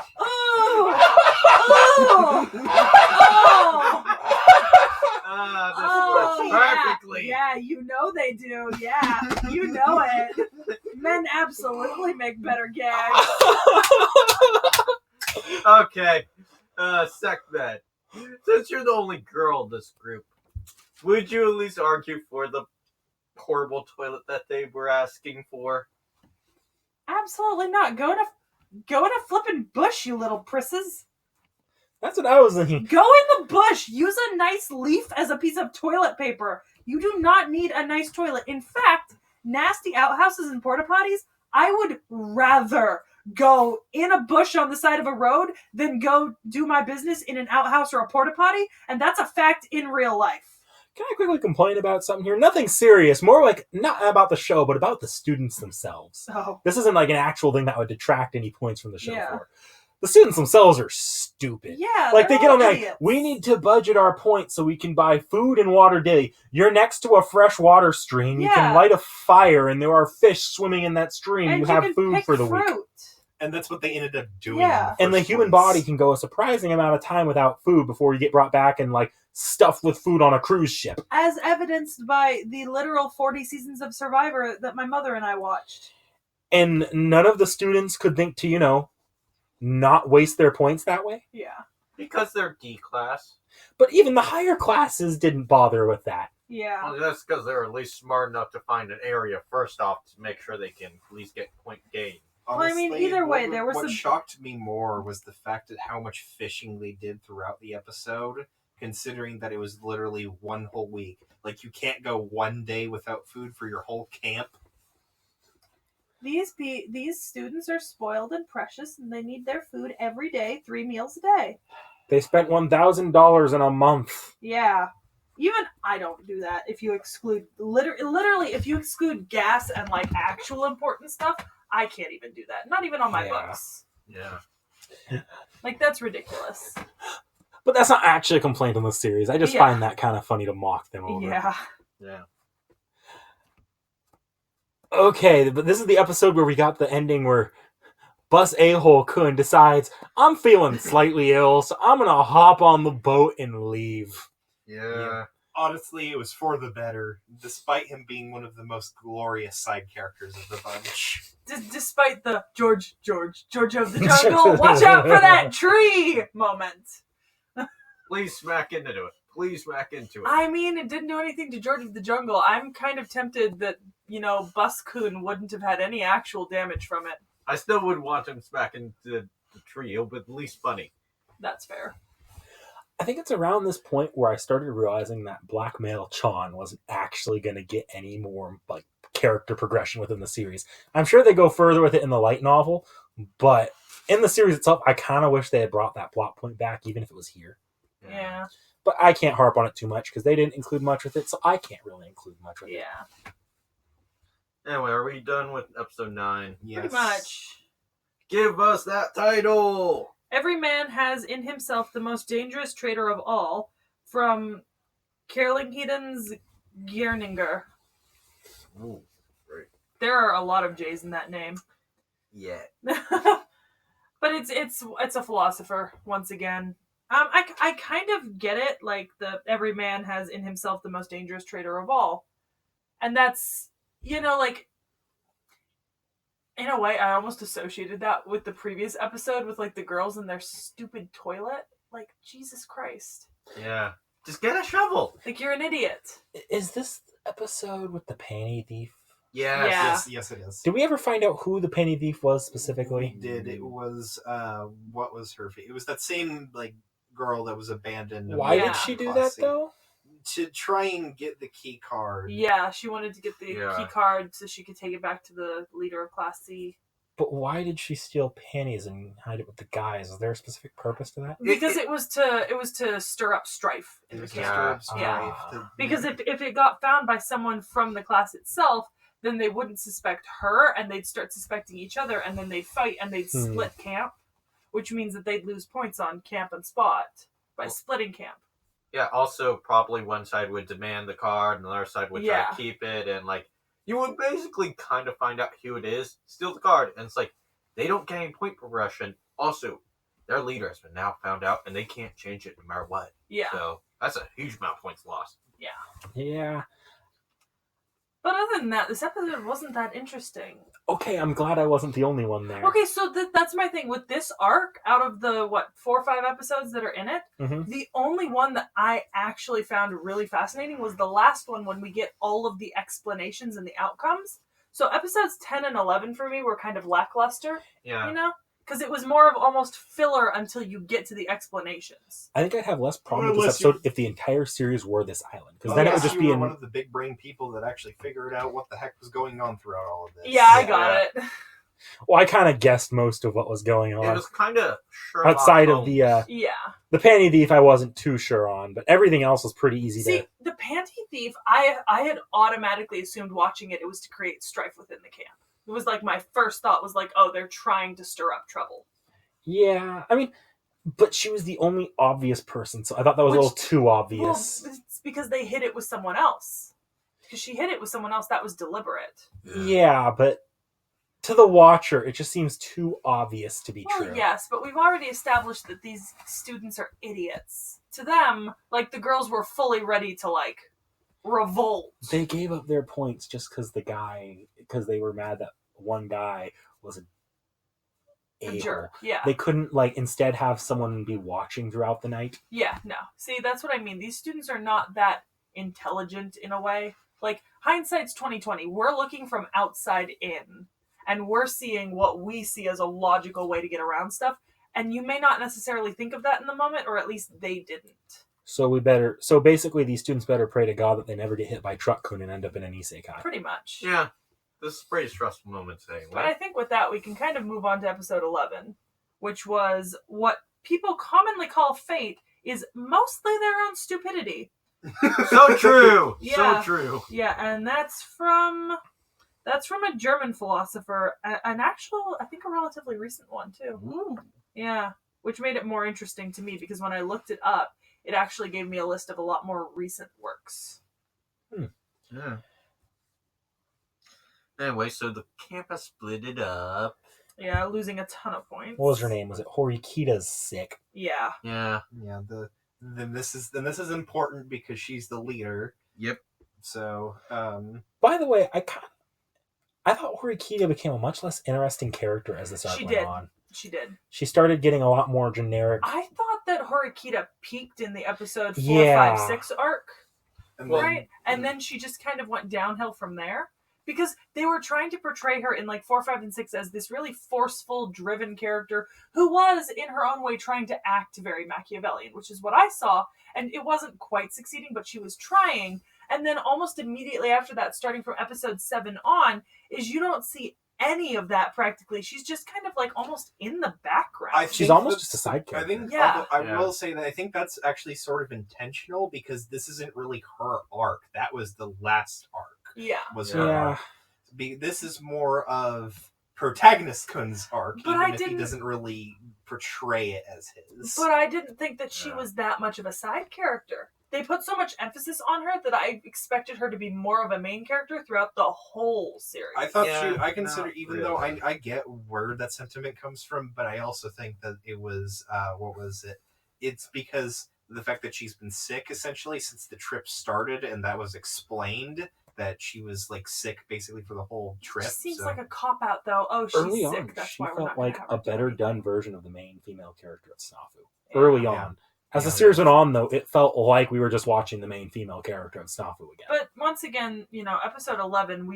oh,
This
oh,
works
yeah.
perfectly.
Yeah, you know they do. Yeah, you know it. Men absolutely make better gags.
Okay, sec that. Since you're the only girl in this group, would you at least argue for the horrible toilet that they were asking for?
Absolutely not. Go in a flippin' bush, you little prisses.
That's what I was thinking.
Go in the bush. Use a nice leaf as a piece of toilet paper. You do not need a nice toilet. In fact, nasty outhouses and porta potties, I would rather go in a bush on the side of a road than go do my business in an outhouse or a porta potty, and that's a fact in real life.
Can I quickly complain about something here? Nothing serious. More like, not about the show, but about the students themselves.
Oh.
This isn't like an actual thing that would detract any points from the show
Yeah.
for. The students themselves are stupid.
Yeah,
Like, they
they're
get
all
on there,
idiots.
we need to budget our points so we can buy food and water daily. You're next to a fresh water stream. You
Yeah.
can light a fire, and there are fish swimming in that stream.
And
you have
can
food
pick
for the week.
fruit.
And that's what they ended up doing.
Yeah.
in
And the
first
human
place.
body can go a surprising amount of time without food before you get brought back and, like, stuffed with food on a cruise ship.
As evidenced by the literal 40 seasons of Survivor that my mother and I watched.
And none of the students could think to, not waste their points that way.
Yeah.
Because they're D class.
But even the higher classes didn't bother with that.
Yeah.
Well, that's because they're at least smart enough to find an area first off to make sure they can at least get point gain.
Well, I mean, either way, there was
what
some-
shocked me more was the fact that how much fishing they did throughout the episode, considering that it was literally one whole week. Like, you can't go one day without food for your whole camp.
These students are spoiled and precious, and they need their food every day, 3 meals a day.
They spent $1,000 in a month.
Yeah. Even I don't do that. If you exclude literally, if you exclude gas and like actual important stuff, I can't even do that. Not even on my
Yeah.
books.
Yeah.
Like, that's ridiculous.
But that's not actually a complaint on the series. I just
Yeah.
find that kind of funny to mock them over.
Yeah.
Yeah.
Okay, but this is the episode where we got the ending where Bus A-hole-kun decides, I'm feeling slightly ill, so I'm going to hop on the boat and leave.
Yeah.
Honestly, it was for the better, despite him being one of the most glorious side characters of the bunch.
Despite the George of the Jungle, watch out for that tree moment.
Please smack into it. Please smack into it.
I mean, it didn't do anything to George of the Jungle. I'm kind of tempted that, Bus-kun wouldn't have had any actual damage from it.
I still would want him smack into the tree. It would be at least funny.
That's fair.
I think it's around this point where I started realizing that black male Chon wasn't actually going to get any more like character progression within the series. I'm sure they go further with it in the light novel, but in the series itself, I kind of wish they had brought that plot point back, even if it was here.
Yeah.
But I can't harp on it too much because they didn't include much with it, so I can't really include much with it.
Yeah.
Anyway, are we done with episode 9?
Yes.
Pretty much.
Give us that title!
Every man has in himself the most dangerous traitor of all, from Kerlinghedon's Gjerninger.
Ooh, great.
There are a lot of J's in that name.
Yeah.
But it's a philosopher once again. I kind of get it, like every man has in himself the most dangerous traitor of all, and that's like in a way I almost associated that with the previous episode with like the girls in their stupid toilet. Like Jesus Christ!
Yeah. Just get a shovel.
Like you're an idiot.
Is this episode with the panty thief?
Yes.
Yeah.
Yes, it is.
Did we ever find out who the panty thief was specifically?
We did. It was what was her fate? It was that same like girl that was abandoned.
Why
Yeah.
did she do that though?
To try and get the key card.
Yeah, she wanted to get the
Yeah.
key card so she could take it back to the leader of Class C.
But why did she steal panties and hide it with the guys? Is there a specific purpose to that?
Because it was to stir up strife in
It
the
was
camp.
Yeah.
disturbed
Yeah.
strife to-
Because if it got found by someone from the class itself, then they wouldn't suspect her, and they'd start suspecting each other, and then they'd fight, and they'd split camp, which means that they'd lose points on camp and spot by splitting camp.
Yeah, also probably one side would demand the card and the other side would try
Yeah.
to keep it, and like you would basically kind of find out who it is, steal the card, and it's like they don't get any point progression. Also, their leader has been now found out and they can't change it no matter what.
Yeah.
So that's a huge amount of points lost.
Yeah.
But other than that, this episode wasn't that interesting.
Okay, I'm glad I wasn't the only one there.
Okay, so that's my thing. With this arc, out of the, 4 or 5 episodes that are in it,
Mhm.
the only one that I actually found really fascinating was the last one when we get all of the explanations and the outcomes. So episodes 10 and 11 for me were kind of lackluster,
Yeah.
Because it was more of almost filler until you get to the explanations.
I think I'd have less problem with
Unless
this episode if the entire series were this island. Because then it would
Unless
just
you
be
were
in...
one of the big brain people that actually figured out what the heck was going on throughout all of this.
Yeah, I got it.
Well, I kind of guessed most of what was going
It
on.
was kind of Sherlock
Outside of
Holmes.
the
Yeah.
panty thief, I wasn't too sure on. But everything else was pretty easy
See,
to...
the Panty Thief, I had automatically assumed watching it was to create strife within the camp. It was like my first thought was like, oh, they're trying to stir up trouble.
Yeah, I mean... But she was the only obvious person, so I thought that was a
Which-
little too obvious.
Well, it's because they hit it with someone else. Because she hit it with someone else that was deliberate.
Yeah, but to the watcher, it just seems too obvious to be
Well,
true.
yes, but we've already established that these students are idiots. To them, like, the girls were fully ready to, like, revolt.
They gave up their points just because they were mad that one guy was a
A jerk. Yeah.
They couldn't, like, instead have someone be watching throughout the night.
Yeah, no. See, that's what I mean. These students are not that intelligent in a way. Like, hindsight's 2020. We're looking from outside in, and we're seeing what we see as a logical way to get around stuff. And you may not necessarily think of that in the moment, or at least they didn't.
So basically, these students better pray to God that they never get hit by truck kun and end up in an isekai.
Pretty much.
Yeah. This is a pretty stressful moment anyway.
But I think with that, we can kind of move on to episode 11, which was what people commonly call fate is mostly their own stupidity.
So true.
Yeah.
So true.
Yeah, and that's from a German philosopher, an actual, I think a relatively recent one too.
Ooh.
Yeah, which made it more interesting to me because when I looked it up, it actually gave me a list of a lot more recent works.
Yeah. Anyway, so the campus split it up.
Yeah, losing a ton of points.
What was her name? Was it Horikita's sick?
Yeah.
Yeah.
Yeah. Then this is important because she's the leader.
Yep.
So
By the way, I thought Horikita became a much less interesting character as this arc
She
went
did.
on.
She did.
She started getting a lot more generic.
I thought that Horikita peaked in the episode 4,
Yeah.
5, 6 arc,
and
right? And then she just kind of went downhill from there. because they were trying to portray her in like 4, 5, and 6 as this really forceful, driven character who was, in her own way, trying to act very Machiavellian, which is what I saw, and it wasn't quite succeeding, but she was trying. And then almost immediately after that, starting from episode 7 on, is you don't see any of that practically. She's just kind of like almost in the background.
She's almost just a side character.
I think,
Yeah.
I will say that I think that's actually sort of intentional because this isn't really her arc. That was the last arc.
Yeah.
Was her arc. This is more of protagonist Kun's arc,
But
even
I
if he
didn't-
doesn't really portray it as his.
But I didn't think that she
Yeah.
was that much of a side character. They put so much emphasis on her that I expected her to be more of a main character throughout the whole series.
I thought
Yeah,
I consider,
not
even
really.
though I get where that sentiment comes from, but I also think that it was, what was it? It's because the fact that she's been sick essentially since the trip started, and that was explained that she was like sick basically for the whole trip.
She seems
so-
like a cop out though. Oh, she's
Early
sick.
on,
That's
she
why we're
felt
not gonna
like
have
a
her do
better
anything.
done version of the main female character of Snafu.
Yeah.
Early
Yeah.
on. As the
Yeah.
series went on, though, it felt like we were just watching the main female character of Snafu again.
But once again, episode 11,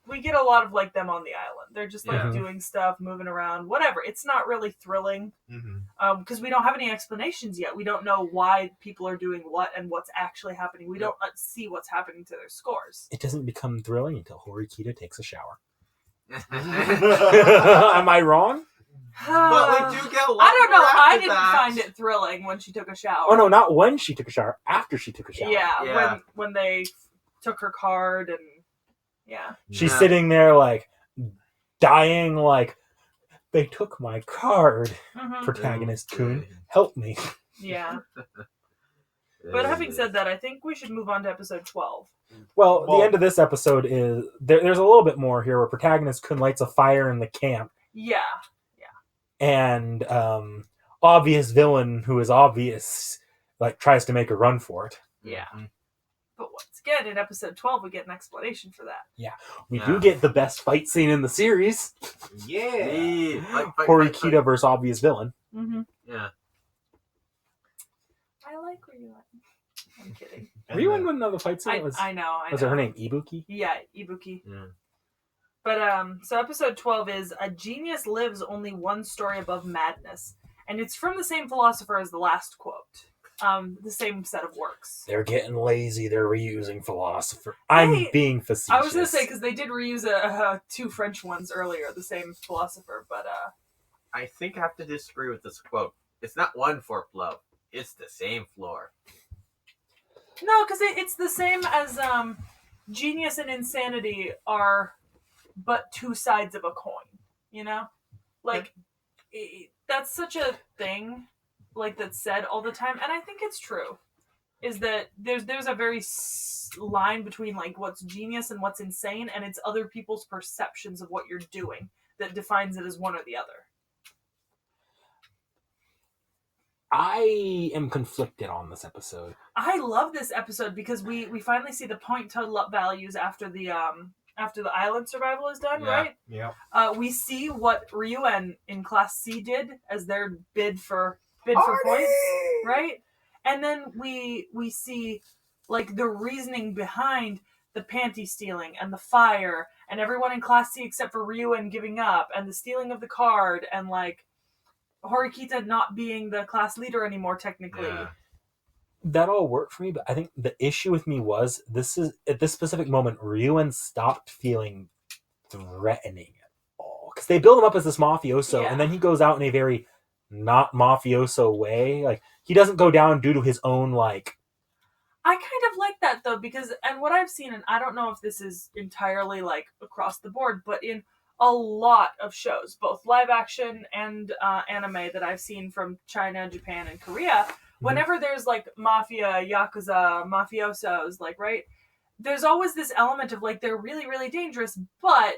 we get a lot of like them on the island. They're just like
Yeah.
doing stuff, moving around, whatever. It's not really thrilling
Mhm.
because we don't have any explanations yet. We don't know why people are doing what and what's actually happening. We don't see what's happening to their scores.
It doesn't become thrilling until Horikita takes a shower.
but
Am I wrong?
we do get a lot
I don't know.
more
I
after
didn't
that.
find it thrilling when she took a shower.
Oh no, not when she took a shower. After she took a shower.
Yeah,
Yeah.
when they took her card and yeah.
She's
Yeah.
sitting there like dying, like they took my card.
Mhm.
Protagonist Kun,
Okay.
help me.
Yeah. But having said that, I think we should move on to episode 12.
Well,
Well-
the end of this episode is there's a little bit more here where protagonist Kun lights a fire in the camp,
Yeah.
and obvious villain who is obvious like tries to make a run for it.
Yeah.
Mhm.
But once again, in episode 12, we get an explanation for that.
We
Yeah.
do get the best fight scene in the series:
Yeah.
Yeah. Fight,
Horikita versus obvious villain.
Mm-hmm.
Yeah.
I like Ryuen. I'm kidding.
Were you in another fight scene?
I know.
Was it her name Ibuki?
Yeah, Ibuki.
Yeah.
But so episode 12 is A Genius Lives Only One Story Above Madness. And it's from the same philosopher as the last quote. The same set of works.
They're getting lazy. They're reusing philosopher. I'm
Hey,
being facetious.
I was going to say, because they did reuse two French ones earlier, the same philosopher, but
I think I have to disagree with this quote. It's not one fork love. It's the same floor.
no, because it's the same as genius and insanity are but two sides of a coin, you know? Like, that's such a thing, like, that's said all the time, and I think it's true, is that there's a very line between, like, what's genius and what's insane, and it's other people's perceptions of what you're doing that defines it as one or the other.
I am conflicted on this episode.
I love this episode because we finally see the point total up values after the island survival is done,
Yeah.
right?
Yeah.
We see what Ryuen in Class C did as their bid for
Party!
points, right? And then we see like the reasoning behind the panty stealing and the fire and everyone in Class C except for Ryuen giving up and the stealing of the card and like Horikita not being the class leader anymore technically.
Yeah.
That all worked for me, but I think the issue with me was this is at this specific moment, Ryuen stopped feeling threatening at all because they build him up as this mafioso,
Yeah.
and then he goes out in a very not mafioso way. Like he doesn't go down due to his own like.
I kind of like that though because and what I've seen and I don't know if this is entirely like across the board, but in a lot of shows, both live action and anime that I've seen from China, Japan, and Korea, whenever there's like mafia, yakuza, mafiosos, like, right, there's always this element of like they're really, really dangerous, but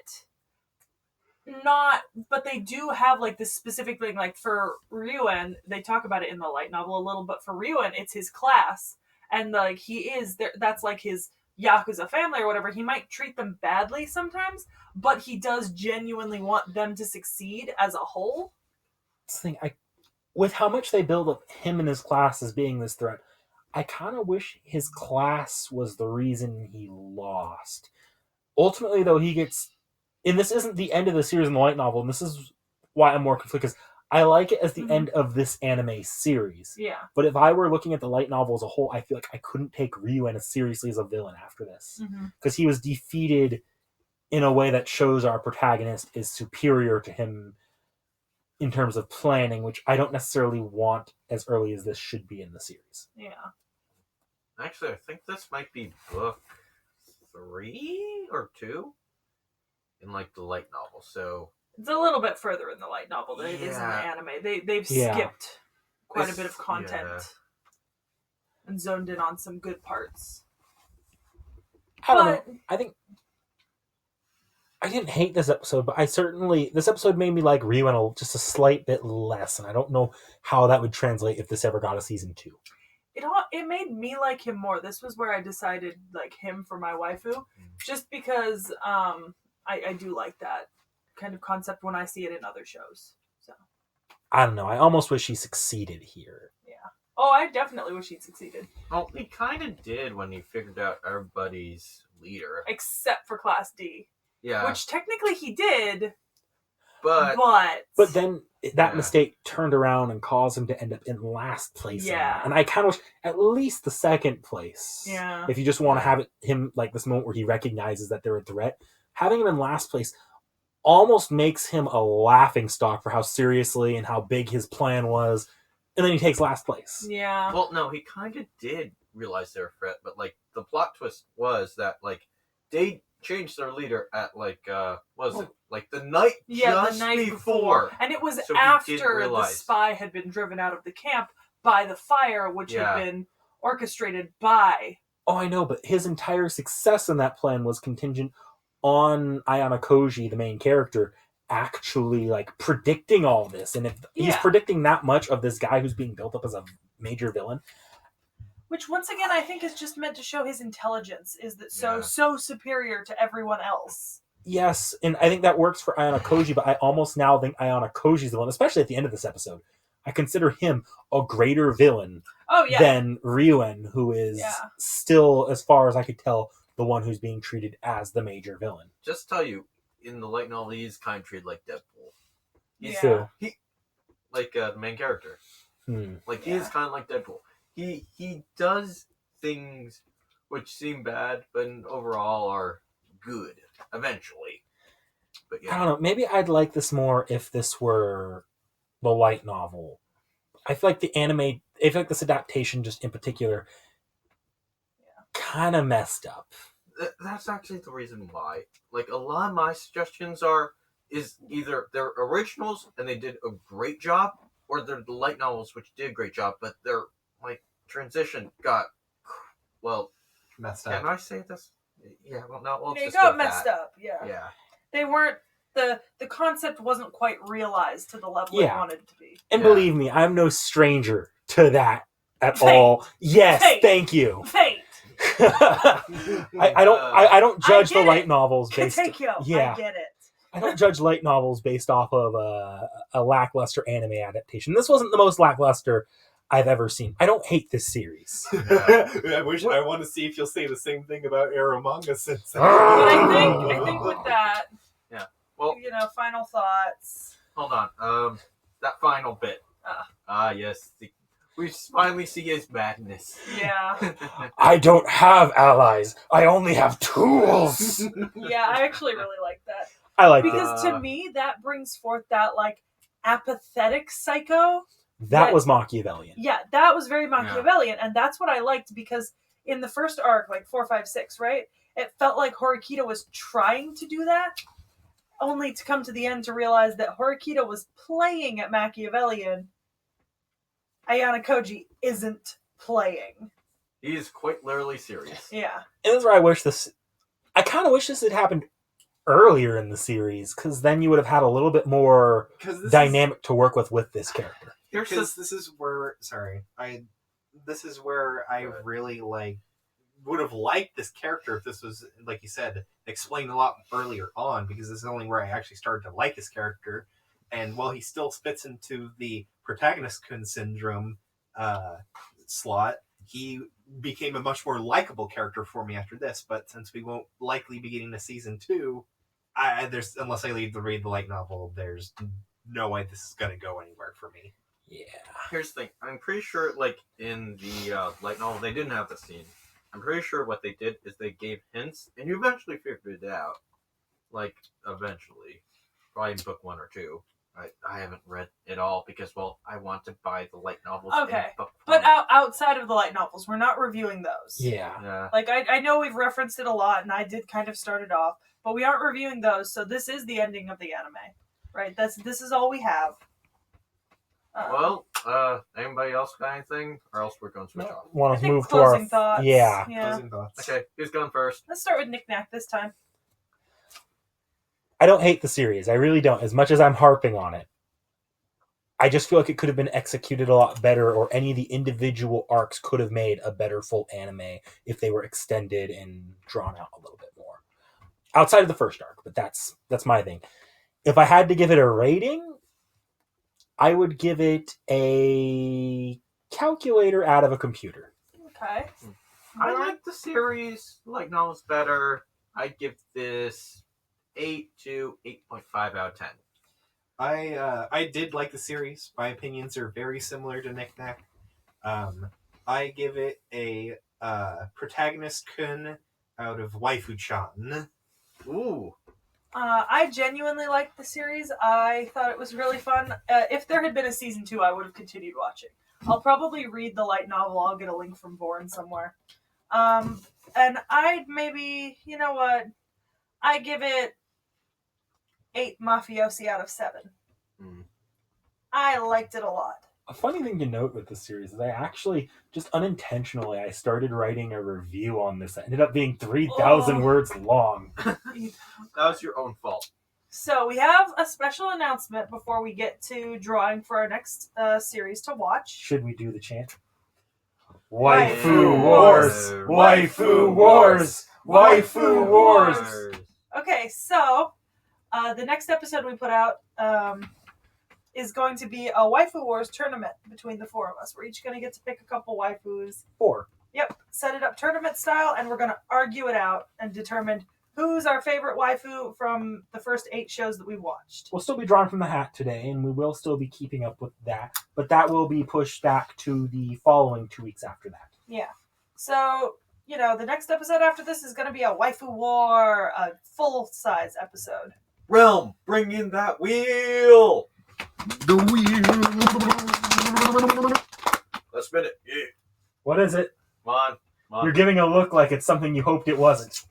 they do have like this specific thing. Like for Ryuen, they talk about it in the light novel a little, but for Ryuen, it's his class, and like he is there. That's like his yakuza family or whatever. He might treat them badly sometimes, but he does genuinely want them to succeed as a whole.
This thing, with how much they build up him and his class as being this threat, I kind of wish his class was the reason he lost. ultimately, though, he gets... And this isn't the end of the series in the light novel, and this is why I'm more conflicted, because I like it as the end of this anime series.
Yeah.
But if I were looking at the light novel as a whole, I feel like I couldn't take Ryuen as seriously as a villain after this. Because he was defeated in a way that shows our protagonist is superior to him in terms of planning, which I don't necessarily want as early as this should be in the series.
Yeah.
Actually, I think this might be book 3 or 2 in like the light novel. So
it's a little bit further in the light novel than it is in the anime. They've skipped quite a bit of content and zoned in on some good parts.
I don't know. I think I didn't hate this episode, but this episode made me like Ryuen just a slight bit less, and I don't know how that would translate if this ever got a season 2.
It made me like him more. This was where I decided like him for my waifu, just because I do like that kind of concept when I see it in other shows. So
I don't know. I almost wish he succeeded here.
Yeah. Oh, I definitely wish he'd succeeded.
Well, he kind of did when he figured out everybody's leader,
except for Class D.
Yeah.
Which technically he did,
but
then that mistake turned around and caused him to end up in last place.
Yeah.
And I kind of wish at least the second place.
Yeah.
If you just want to have him like this moment where he recognizes that they're a threat, having him in last place almost makes him a laughing stock for how seriously and how big his plan was. And then he takes last place.
Yeah.
Well, no, he kind of did realize they're a threat, but like the plot twist was that like they changed their leader at like like the night
the night before. And it was so after the spy had been driven out of the camp by the fire, which had been orchestrated by...
Oh, I know, but his entire success in that plan was contingent on Ayana Koji, the main character, actually like predicting all this. And if he's predicting that much of this guy who's being built up as a major villain,
which once again I think is just meant to show his intelligence is that so superior to everyone else.
Yes, and I think that works for Ayana Koji, but I almost now think Ayana Koji's the villain, especially at the end of this episode. I consider him a greater villain than Ryuen, who is still, as far as I could tell, the one who's being treated as the major villain.
Just tell you, in the light novel, he's kind of treated like Deadpool.
He
like the main character. Like he is kind of like Deadpool. He does things which seem bad, but overall are good eventually. But
I don't know. Maybe I'd like this more if this were the light novel. I feel like the anime, I feel like this adaptation, just in particular, kind of messed up.
That's actually the reason why. Like a lot of my suggestions is either they're originals and they did a great job, or they're the light novels which did a great job, but their like transition got
messed up.
Can I say this? Yeah, well, no, we'll just
got messed up. Yeah.
Yeah.
They weren't the concept wasn't quite realized to the level it wanted it to be.
And believe me, I'm no stranger to that at all. Yes, thank you.
Fate.
I don't judge the light novels based.
I get it.
I don't judge light novels based off of a lackluster anime adaptation. This wasn't the most lackluster I've ever seen. I don't hate this series.
I want to see if you'll say the same thing about Eromanga since.
But I think with that,
well,
final thoughts.
Hold on. That final bit. Yes. We finally see his madness.
Yeah.
I don't have allies. I only have tools.
Yeah, I actually really like that.
I like
because to me that brings forth that like apathetic psycho.
That was Machiavellian.
Yeah, that was very Machiavellian, and that's what I liked because in the first arc, like 4, 5, 6, right? It felt like Horikita was trying to do that, only to come to the end to realize that Horikita was playing at Machiavellian. Ayana Koji isn't playing.
He is quite literally serious.
Yeah.
And that's where I kind of wish this had happened earlier in the series, because then you would have had a little bit more dynamic to work with this character.
Because this is where I really would have liked this character if this was, like you said, explained a lot earlier on, because this is only where I actually started to like this character. And while he still spits into the protagonist syndrome slot, he became a much more likable character for me after this. But since we won't likely be getting to season 2, there's unless I read the light novel, there's no way this is gonna go anywhere for me.
Yeah.
Here's the thing. I'm pretty sure, like, in the light novel, they didn't have the scene. I'm pretty sure what they did is they gave hints, and you eventually figured it out. Like, eventually. Probably in book 1 or 2. I haven't read it all because, well, I want to buy the light novels in book 1.
But outside of the light novels, we're not reviewing those.
Yeah.
Like, I know we've referenced it a lot, and I did kind of start it off, but we aren't reviewing those, so this is the ending of the anime. Right? This is all we have.
Well, anybody else got anything? Or else we're going to switch off.
Want to move to our...
closing thoughts.
Yeah.
Closing thoughts.
Okay, who's going first?
Let's start with Knick-Knack this time.
I don't hate the series. I really don't. As much as I'm harping on it. I just feel like it could have been executed a lot better, or any of the individual arcs could have made a better full anime if they were extended and drawn out a little bit more. Outside of the first arc, but that's my thing. If I had to give it a rating, I would give it a calculator out of a computer.
Okay.
I like the series, like novels better. I'd give this 8 to 8.5 out of 10.
I did like the series. My opinions are very similar to Knick-Knack. I give it a protagonist-kun out of waifu-chan.
Ooh.
I genuinely liked the series. I thought it was really fun. If there had been a season 2, I would have continued watching. I'll probably read the light novel. I'll get a link from Born somewhere. And I'd maybe, you know what? I give it 8 mafiosi out of 7. I liked it a lot.
A funny thing to note with the series is I actually, just unintentionally, I started writing a review on this. It ended up being 3,000 words long.
That was your own fault.
So we have a special announcement before we get to drawing for our next series to watch.
Should we do the chant? Waifu Wars! Waifu Wars! Waifu Wars!
Okay, so the next episode we put out is going to be a Waifu Wars tournament between the 4 of us. We're each going to get to pick a couple waifus.
4.
Yep, set it up tournament style, and we're going to argue it out and determine who's our favorite waifu from the first 8 shows that we watched.
We'll still be drawing from the hat today, and we will still be keeping up with that, but that will be pushed back to the following 2 weeks after that.
Yeah. So, you know, the next episode after this is going to be a Waifu War, a full-size episode.
Realm, bring in that wheel!
The wheel.
Let's spin it. Yeah.
What is it?
Come on.
You're giving a look like it's something you hoped it wasn't.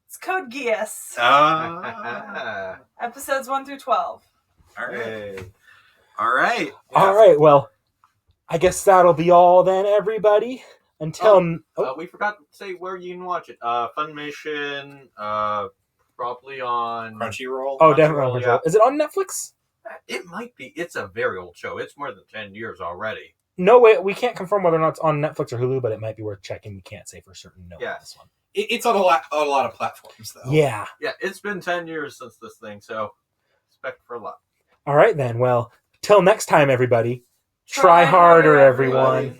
It's Code Geass. Episodes 1 through 12.
All right.
Hey.
All right.
All right, well, I guess that'll be all then, everybody. Until...
we forgot to say where you can watch it. Funimation, probably on...
Crunchyroll.
Oh, definitely.
Yeah.
Is it on Netflix?
It might be. It's a very old show. It's more than 10 years already.
No way. We can't confirm whether or not it's on Netflix or Hulu, but it might be worth checking. We can't say for certain no on this one.
It's on a lot of platforms, though.
Yeah.
Yeah, it's been 10 years since this thing, so expect for a lot.
All right, then. Well, till next time, everybody. Try harder, everyone.